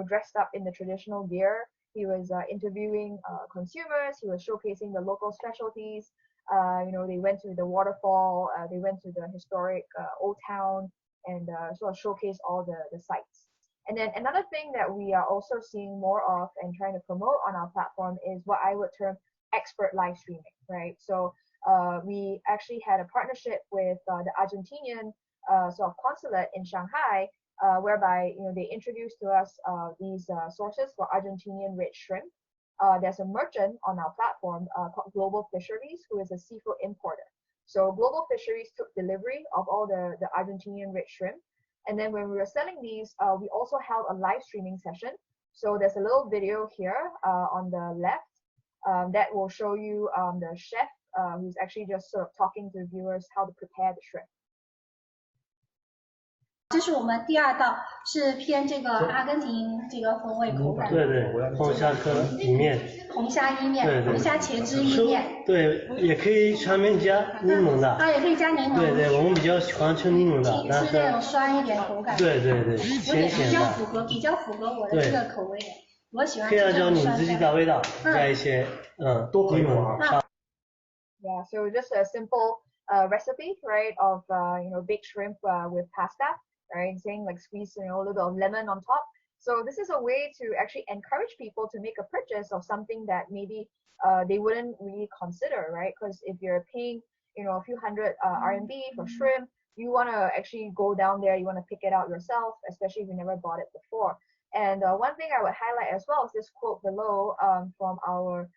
dressed up in the traditional gear. He was interviewing consumers. He was showcasing the local specialties. They went to the waterfall. They went to the historic old town and sort of showcased all the sites. And then another thing that we are also seeing more of and trying to promote on our platform is what I would term expert live streaming, right? So we actually had a partnership with the Argentinian sort of consulate in Shanghai, whereby they introduced to us these sources for Argentinian red shrimp. There's a merchant on our platform called Global Fisheries, who is a seafood importer. So Global Fisheries took delivery of all the Argentinian red shrimp. And then when we were selling these, we also held a live streaming session. So there's a little video here on the left that will show you the chef who's actually just sort of talking to viewers how to prepare the shrimp. 这是我们第二道，是偏这个阿根廷这个风味口感。对，红虾科意面。红虾意面，对，红虾茄汁意面。对，也可以上面加柠檬的。也可以加柠檬。对，我们比较喜欢吃柠檬的，但是那种酸一点口感。对，咸咸的。比较符合我的这个口味。我喜欢。可以按照你自己的味道加一些柠檬。Yeah, so just a simple recipe, right, of baked shrimp with pasta. Right, saying like squeeze a little bit of lemon on top. So this is a way to actually encourage people to make a purchase of something that maybe they wouldn't really consider, right? Because if you're paying a few hundred RMB for shrimp, you want to actually go down there, you want to pick it out yourself, especially if you never bought it before. And one thing I would highlight as well is this quote below from our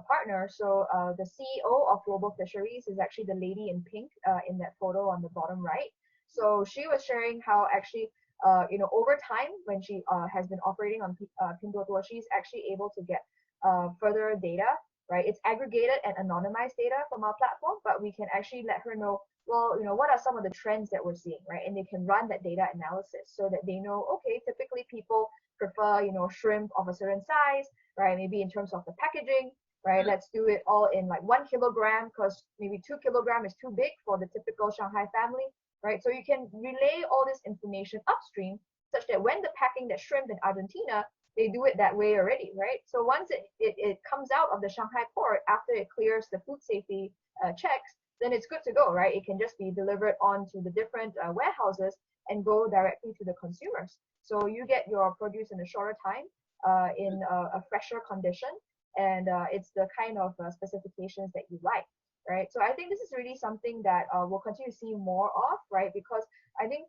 partner. So the CEO of Global Fisheries is actually the lady in pink in that photo on the bottom right. So she was sharing how actually, over time, when she has been operating on Pinduoduo, she's actually able to get further data, right? It's aggregated and anonymized data from our platform, but we can actually let her know, well, what are some of the trends that we're seeing, right? And they can run that data analysis so that they know, okay, typically people prefer, shrimp of a certain size, right? Maybe in terms of the packaging, right? Let's do it all in like 1 kilogram because maybe 2 kilogram is too big for the typical Shanghai family. Right, so you can relay all this information upstream such that when the packing that shrimp in Argentina, they do it that way already, right? So once it comes out of the Shanghai port after it clears the food safety checks, then it's good to go, right? It can just be delivered on to the different warehouses and go directly to the consumers. So you get your produce in a shorter time, in a fresher condition, and it's the kind of specifications that you like. Right, so I think this is really something that we'll continue to see more of, right? Because I think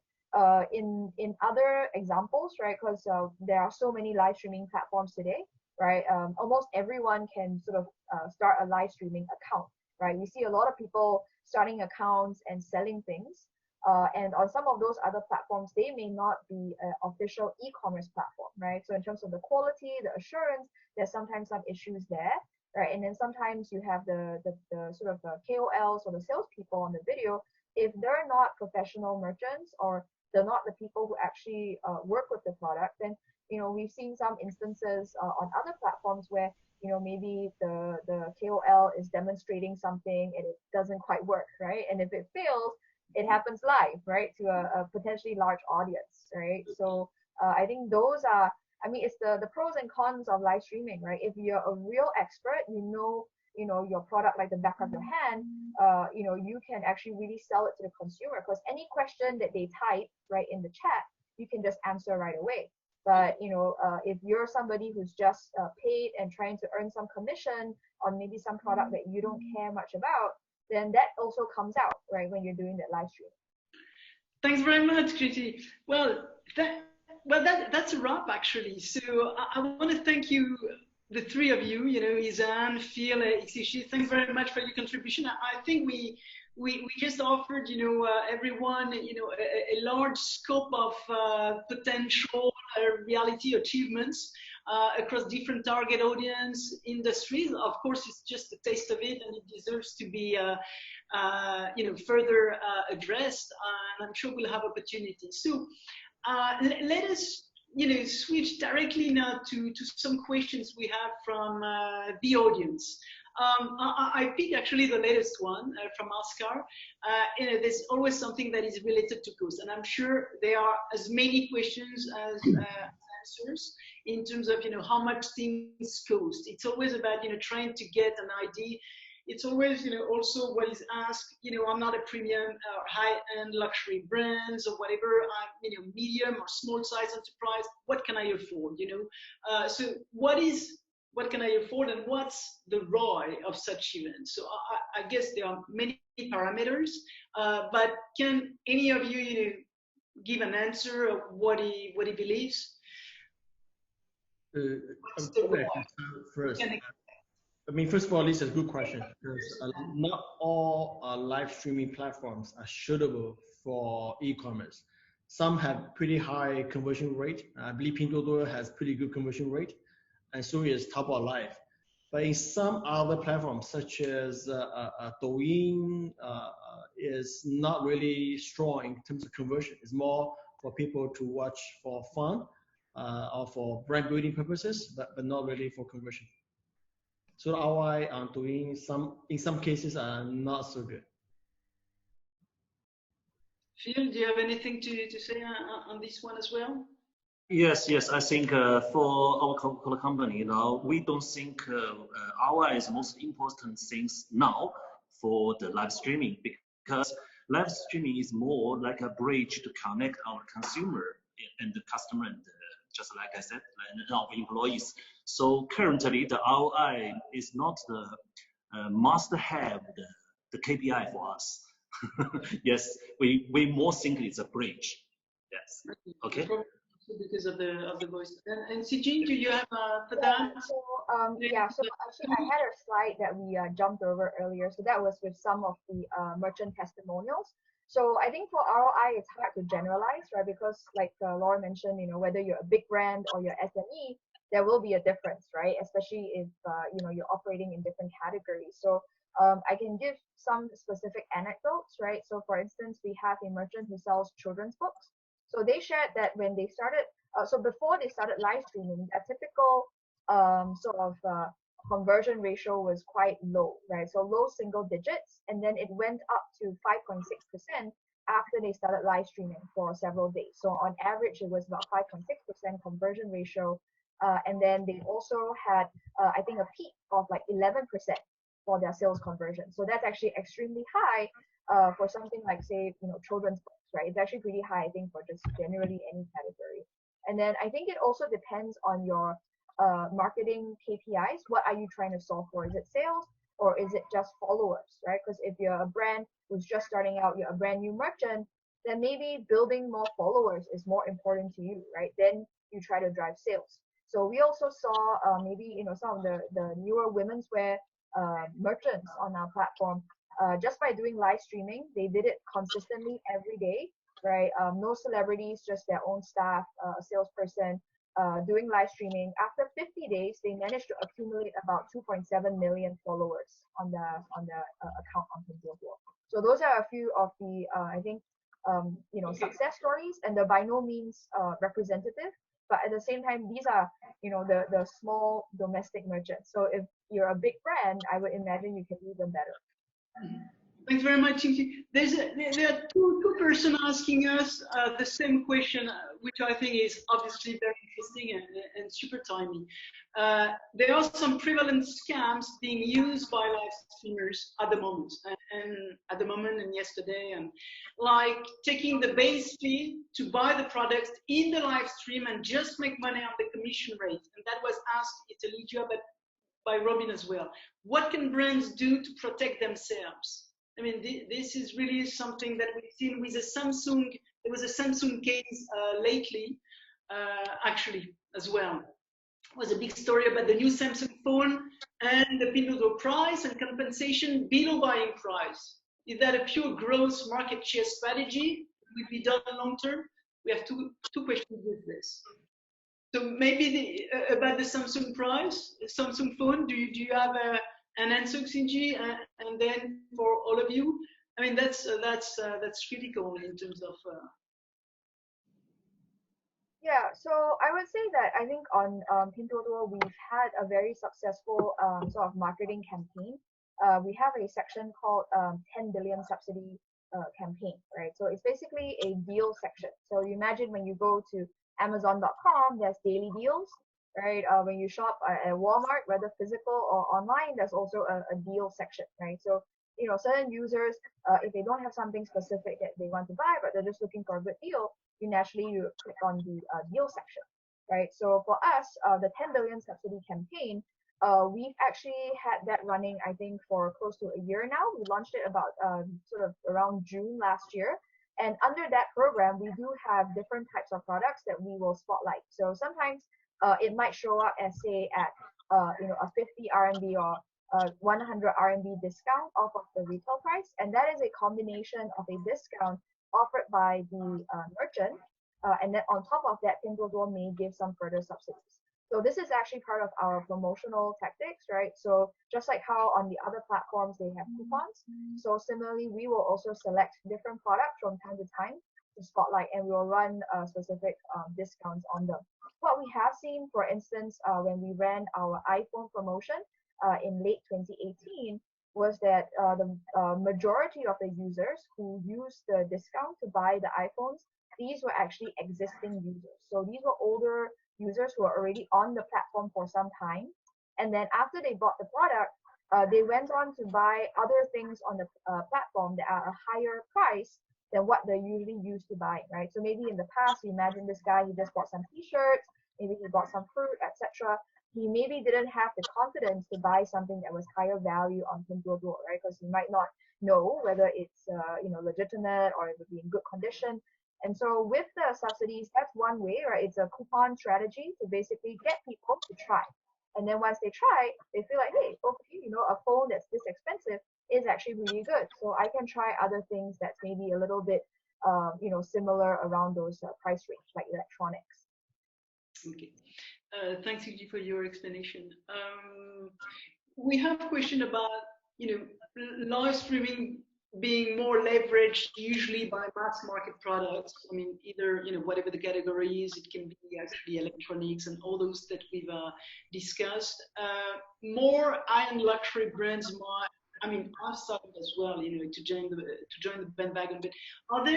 in other examples, right? Because there are so many live streaming platforms today, right? Almost everyone can sort of start a live streaming account, right? We see a lot of people starting accounts and selling things, and on some of those other platforms, they may not be an official e-commerce platform, right? So in terms of the quality, the assurance, there's sometimes some issues there. Right, and then sometimes you have the sort of KOLs or the salespeople on the video. If they're not professional merchants or they're not the people who actually work with the product, then we've seen some instances on other platforms where maybe the KOL is demonstrating something and it doesn't quite work, right? And if it fails, it happens live, right, to a potentially large audience, right? So I think those are. I mean, it's the pros and cons of live streaming, right? If you're a real expert, your product like the back of your hand, you can actually really sell it to the consumer because any question that they type right in the chat, you can just answer right away. But if you're somebody who's just paid and trying to earn some commission on maybe some product that you don't care much about, then that also comes out, right, when you're doing that live stream. Thanks very much, Kriti. Well, that's a wrap actually. So I want to thank you the three of you, Yizan, Phil, XinYi, thanks very much for your contribution. I think we just offered, everyone, a large scope of potential reality achievements across different target audience industries. Of course, it's just a taste of it, and it deserves to be, further addressed. And I'm sure we'll have opportunities. So let us, switch directly now to some questions we have from the audience. I picked actually the latest one from Oscar. There's always something that is related to cost, and I'm sure there are as many questions as answers in terms of how much things cost. It's always about trying to get an idea. It's always also what is asked. I'm not a premium or high-end luxury brands or whatever. I'm medium or small size enterprise. What can I afford? So what can I afford, and what's the ROI of such events? So I guess there are many parameters, but can any of you, give an answer of what he believes? First, first of all, this is a good question, because not all live streaming platforms are suitable for e-commerce. Some have pretty high conversion rate. I believe Pinduoduo has pretty good conversion rate, and so is Tmall Live. But in some other platforms, such as Douyin, is not really strong in terms of conversion. It's more for people to watch for fun or for brand building purposes, but not really for conversion. So ROI on Douyin in some cases are not so good. Phil, do you have anything to say on this one as well? Yes. I think for our Coca-Cola company now, we don't think ROI is the most important things now for the live streaming, because live streaming is more like a bridge to connect our consumer and the customer, and just like I said, and our employees. So currently, the ROI is not the must-have the KPI for us. Yes, we more think it's a bridge. Yes. Okay. Because of the voice. And CG, do you have for that? So actually I had a slide that we jumped over earlier. So that was with some of the merchant testimonials. So I think for ROI, it's hard to generalize, right? Because like Laura mentioned, whether you're a big brand or you're SME, there will be a difference, right? Especially if you're operating in different categories. So I can give some specific anecdotes, right? So for instance, we have a merchant who sells children's books. So they shared that when they started, so before they started live streaming, a typical conversion ratio was quite low, right? So low single digits, and then it went up to 5.6% after they started live streaming for several days. So on average, it was about 5.6% conversion ratio, and then they also had, I think, a peak of like 11% for their sales conversion. So that's actually extremely high for something like, say, children's books, right? It's actually pretty high, I think, for just generally any category. And then I think it also depends on your marketing KPIs. What are you trying to solve for? Is it sales or is it just followers, right? Because if you're a brand who's just starting out, you're a brand new merchant, then maybe building more followers is more important to you, right? Then you try to drive sales. So we also saw maybe some of the newer women's wear merchants on our platform. Just by doing live streaming, they did it consistently every day, right? No celebrities, just their own staff, a salesperson doing live streaming. After 50 days, they managed to accumulate about 2.7 million followers on the account on Pinduoduo. So those are a few of the I think success stories, and they're by no means representative. But at the same time, these are the small domestic merchants. So if you're a big brand, I would imagine you can do them better. Thanks very much. There are two persons asking us the same question, which I think is obviously very interesting and super timely. There are some prevalent scams being used by live streamers at the moment, and yesterday, and like taking the base fee to buy the products in the live stream and just make money on the commission rate. And that was asked, it's Yizhibo, but by Robin as well. What can brands do to protect themselves? I mean, this is really something that we've seen with a Samsung. There was a Samsung case lately, actually, as well. was a big story about the new Samsung phone and the Pinduoduo price and compensation below buying price. Is that a pure growth market share strategy? Will be done long term? We have two questions with this. So maybe about the Samsung price, the Samsung phone. Do you have an answer, XinYi? And then for all of you, I mean that's critical in terms of. Yeah, so I would say that I think on Pinduoduo we've had a very successful sort of marketing campaign. We have a section called 10 billion subsidy campaign, right? So it's basically a deal section. So you imagine when you go to Amazon.com, there's daily deals, right? When you shop at Walmart, whether physical or online, there's also a deal section, right? So certain users, if they don't have something specific that they want to buy, but they're just looking for a good deal, you click on the deal section, right? So for us, the 10 billion subsidy campaign, we've actually had that running, I think, for close to a year now. We launched it about sort of around June last year. And under that program, we do have different types of products that we will spotlight. So sometimes it might show up as, say, at a 50 RMB or 100 RMB discount off of the retail price. And that is a combination of a discount offered by the merchant. And then on top of that, Pinduoduo may give some further subsidies. So this is actually part of our promotional tactics, right? So just like how on the other platforms they have coupons, so similarly we will also select different products from time to time to spotlight, and we will run specific discounts on them. What we have seen, for instance, when we ran our iPhone promotion in late 2018, was that the majority of the users who used the discount to buy the iPhones, these were actually existing users. So these were older users who are already on the platform for some time. And then after they bought the product, they went on to buy other things on the platform that are a higher price than what they usually used to buy, right? So maybe in the past, you imagine this guy, he just bought some t-shirts, maybe he bought some fruit, etc. He maybe didn't have the confidence to buy something that was higher value on Pinduoduo, right? Because he might not know whether it's legitimate or it would be in good condition. And so with the subsidies, that's one way, right? It's a coupon strategy to basically get people to try. And then once they try, they feel like, hey, okay, a phone that's this expensive is actually really good. So I can try other things that's maybe a little bit, similar around those price range, like electronics. Okay. Thanks, Yizhibo, for your explanation. We have a question about, live streaming being more leveraged usually by mass market products. I mean, either, whatever the category is, it can be actually electronics and all those that we've discussed. More high-end luxury brands I've started as well, to join the bandwagon. But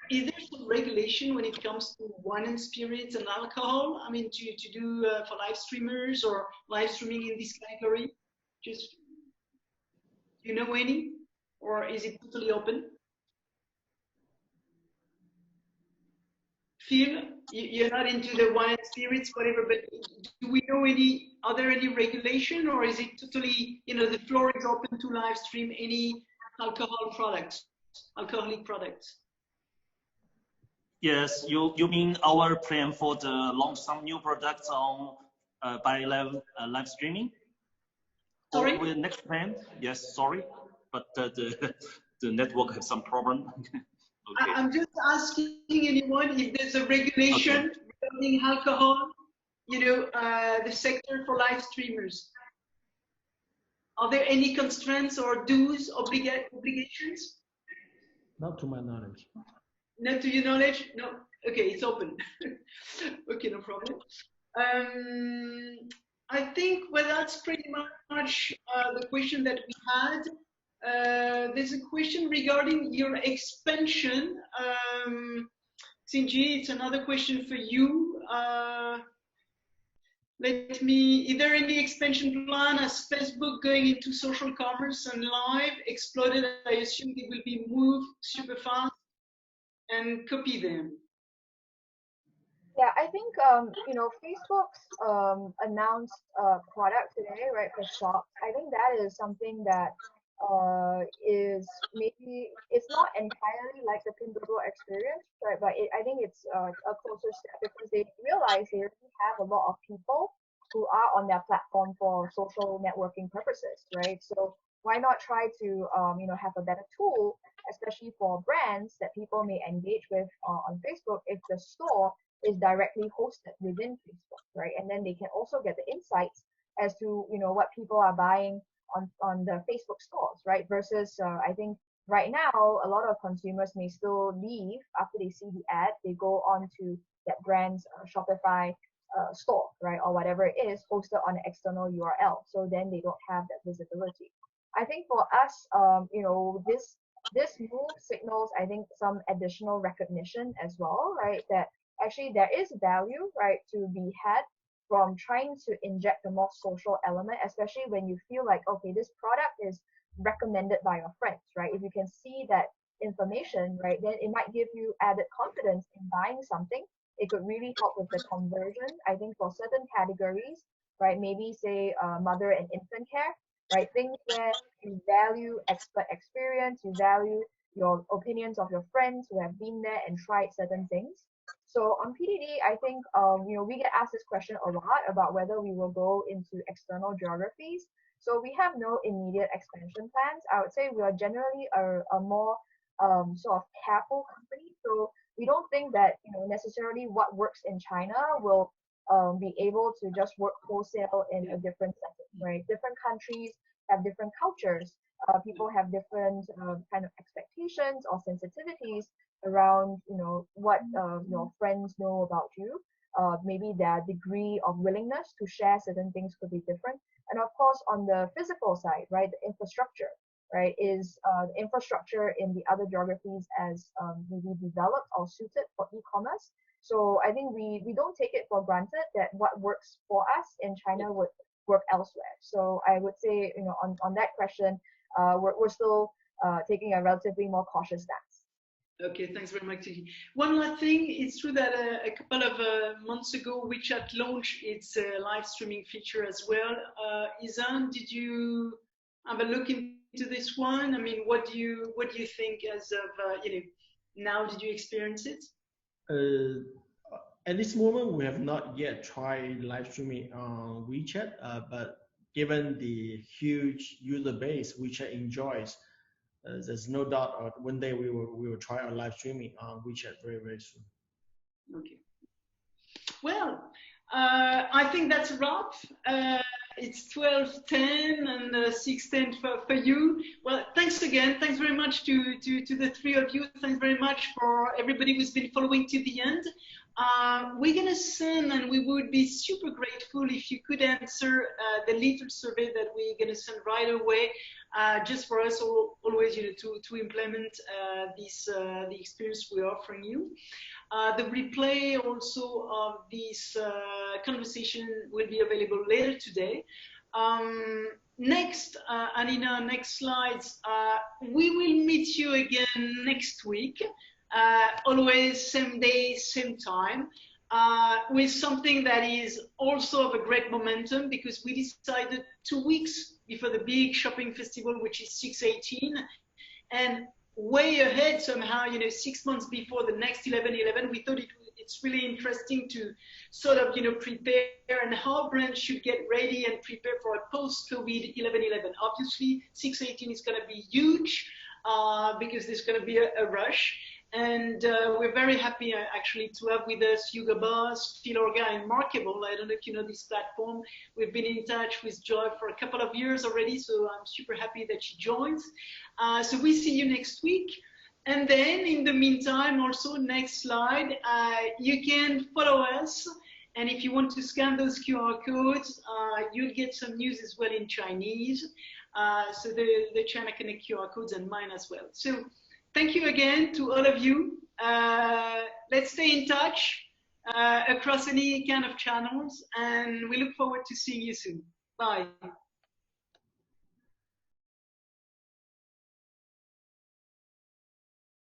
is there some regulation when it comes to wine and spirits and alcohol? I mean, to do for live streamers or live streaming in this category? Just, do you know any? Or is it totally open? Phil, you're not into the wine and spirits, whatever, but do we know are there any regulation, or is it totally, the floor is open to live stream any alcoholic products? Yes, you mean our plan for the launch some new products on by live streaming? Sorry? Or next plan? Yes, sorry, but the network has some problem. Okay. I'm just asking anyone if there's a regulation regarding alcohol, the sector for live streamers. Are there any constraints or dues, obligations? Not to my knowledge. Not to your knowledge? No. Okay, it's open. Okay, no problem. I think, that's pretty much the question that we had. There's a question regarding your expansion. XinYi, it's another question for you. Is there any expansion plan as Facebook going into social commerce and live exploded? I assume it will be moved super fast and copy them. Yeah, I think Facebook's announced product today, right, for shops. I think that is something that is maybe it's not entirely like the Pinduoduo experience, right? But I think it's a closer step because they realize they already have a lot of people who are on their platform for social networking purposes, right? So why not try to have a better tool, especially for brands that people may engage with on Facebook if the store is directly hosted within Facebook, right? And then they can also get the insights as to what people are buying on the Facebook stores, right? Versus I think right now a lot of consumers may still leave after they see the ad, they go on to that brand's Shopify store, right, or whatever it is hosted on an external URL. So then they don't have that visibility. I think for us, this move signals, I think, some additional recognition as well, right? That actually there is value, right, to be had from trying to inject a more social element, especially when you feel like, okay, this product is recommended by your friends, right? If you can see that information, right, then it might give you added confidence in buying something. It could really help with the conversion. I think for certain categories, right, maybe say mother and infant care, right, things where you value expert experience, you value your opinions of your friends who have been there and tried certain things. So on PDD, I think we get asked this question a lot about whether we will go into external geographies. So we have no immediate expansion plans. I would say we are generally a more sort of careful company. So we don't think that necessarily what works in China will be able to just work wholesale in a different setting, right? Different countries have different cultures. People have different kind of expectations or sensitivities around what your friends know about you. Maybe their degree of willingness to share certain things could be different. And of course, on the physical side, right, the infrastructure, right, is infrastructure in the other geographies as maybe developed or suited for e-commerce. So I think we don't take it for granted that what works for us in China would work elsewhere. So I would say, on that question, we're still taking a relatively more cautious stance. Okay, thanks very much. One last thing, it's true that a couple of months ago, WeChat launched its live streaming feature as well. Yizan, did you have a look into this one? I mean, what do you think as of now? Did you experience it? At this moment, we have not yet tried live streaming on WeChat, but given the huge user base WeChat enjoys, there's no doubt one day we will try our live streaming on WeChat very, very soon. Okay. Well, I think that's a wrap. It's 12:10 and 6:10 for you. Well, thanks again. Thanks very much to the three of you. Thanks very much for everybody who's been following to the end. We're going to send, and we would be super grateful if you could answer the little survey that we're going to send right away, just for us always to implement the experience we're offering you. The replay also of this conversation will be available later today. Next, and in our next slides, we will meet you again next week. Always same day, same time, with something that is also of a great momentum, because we decided 2 weeks before the big shopping festival, which is 6/18, and way ahead somehow, 6 months before the next 11/11, we thought it's really interesting to sort of, prepare and how brands should get ready and prepare for a post-COVID 11/11. Obviously, 6/18 is going to be huge because there's going to be a rush. And we're very happy actually to have with us Hugo Boss, Phil Orga, and Markable. I don't know if you know this platform. We've been in touch with Joy for a couple of years already, so I'm super happy that she joins. So we see you next week. And then in the meantime, also next slide, you can follow us. And if you want to scan those QR codes, you'll get some news as well in Chinese. So the China Connect QR codes and mine as well. So thank you again to all of you. Let's stay in touch across any kind of channels, and we look forward to seeing you soon. Bye.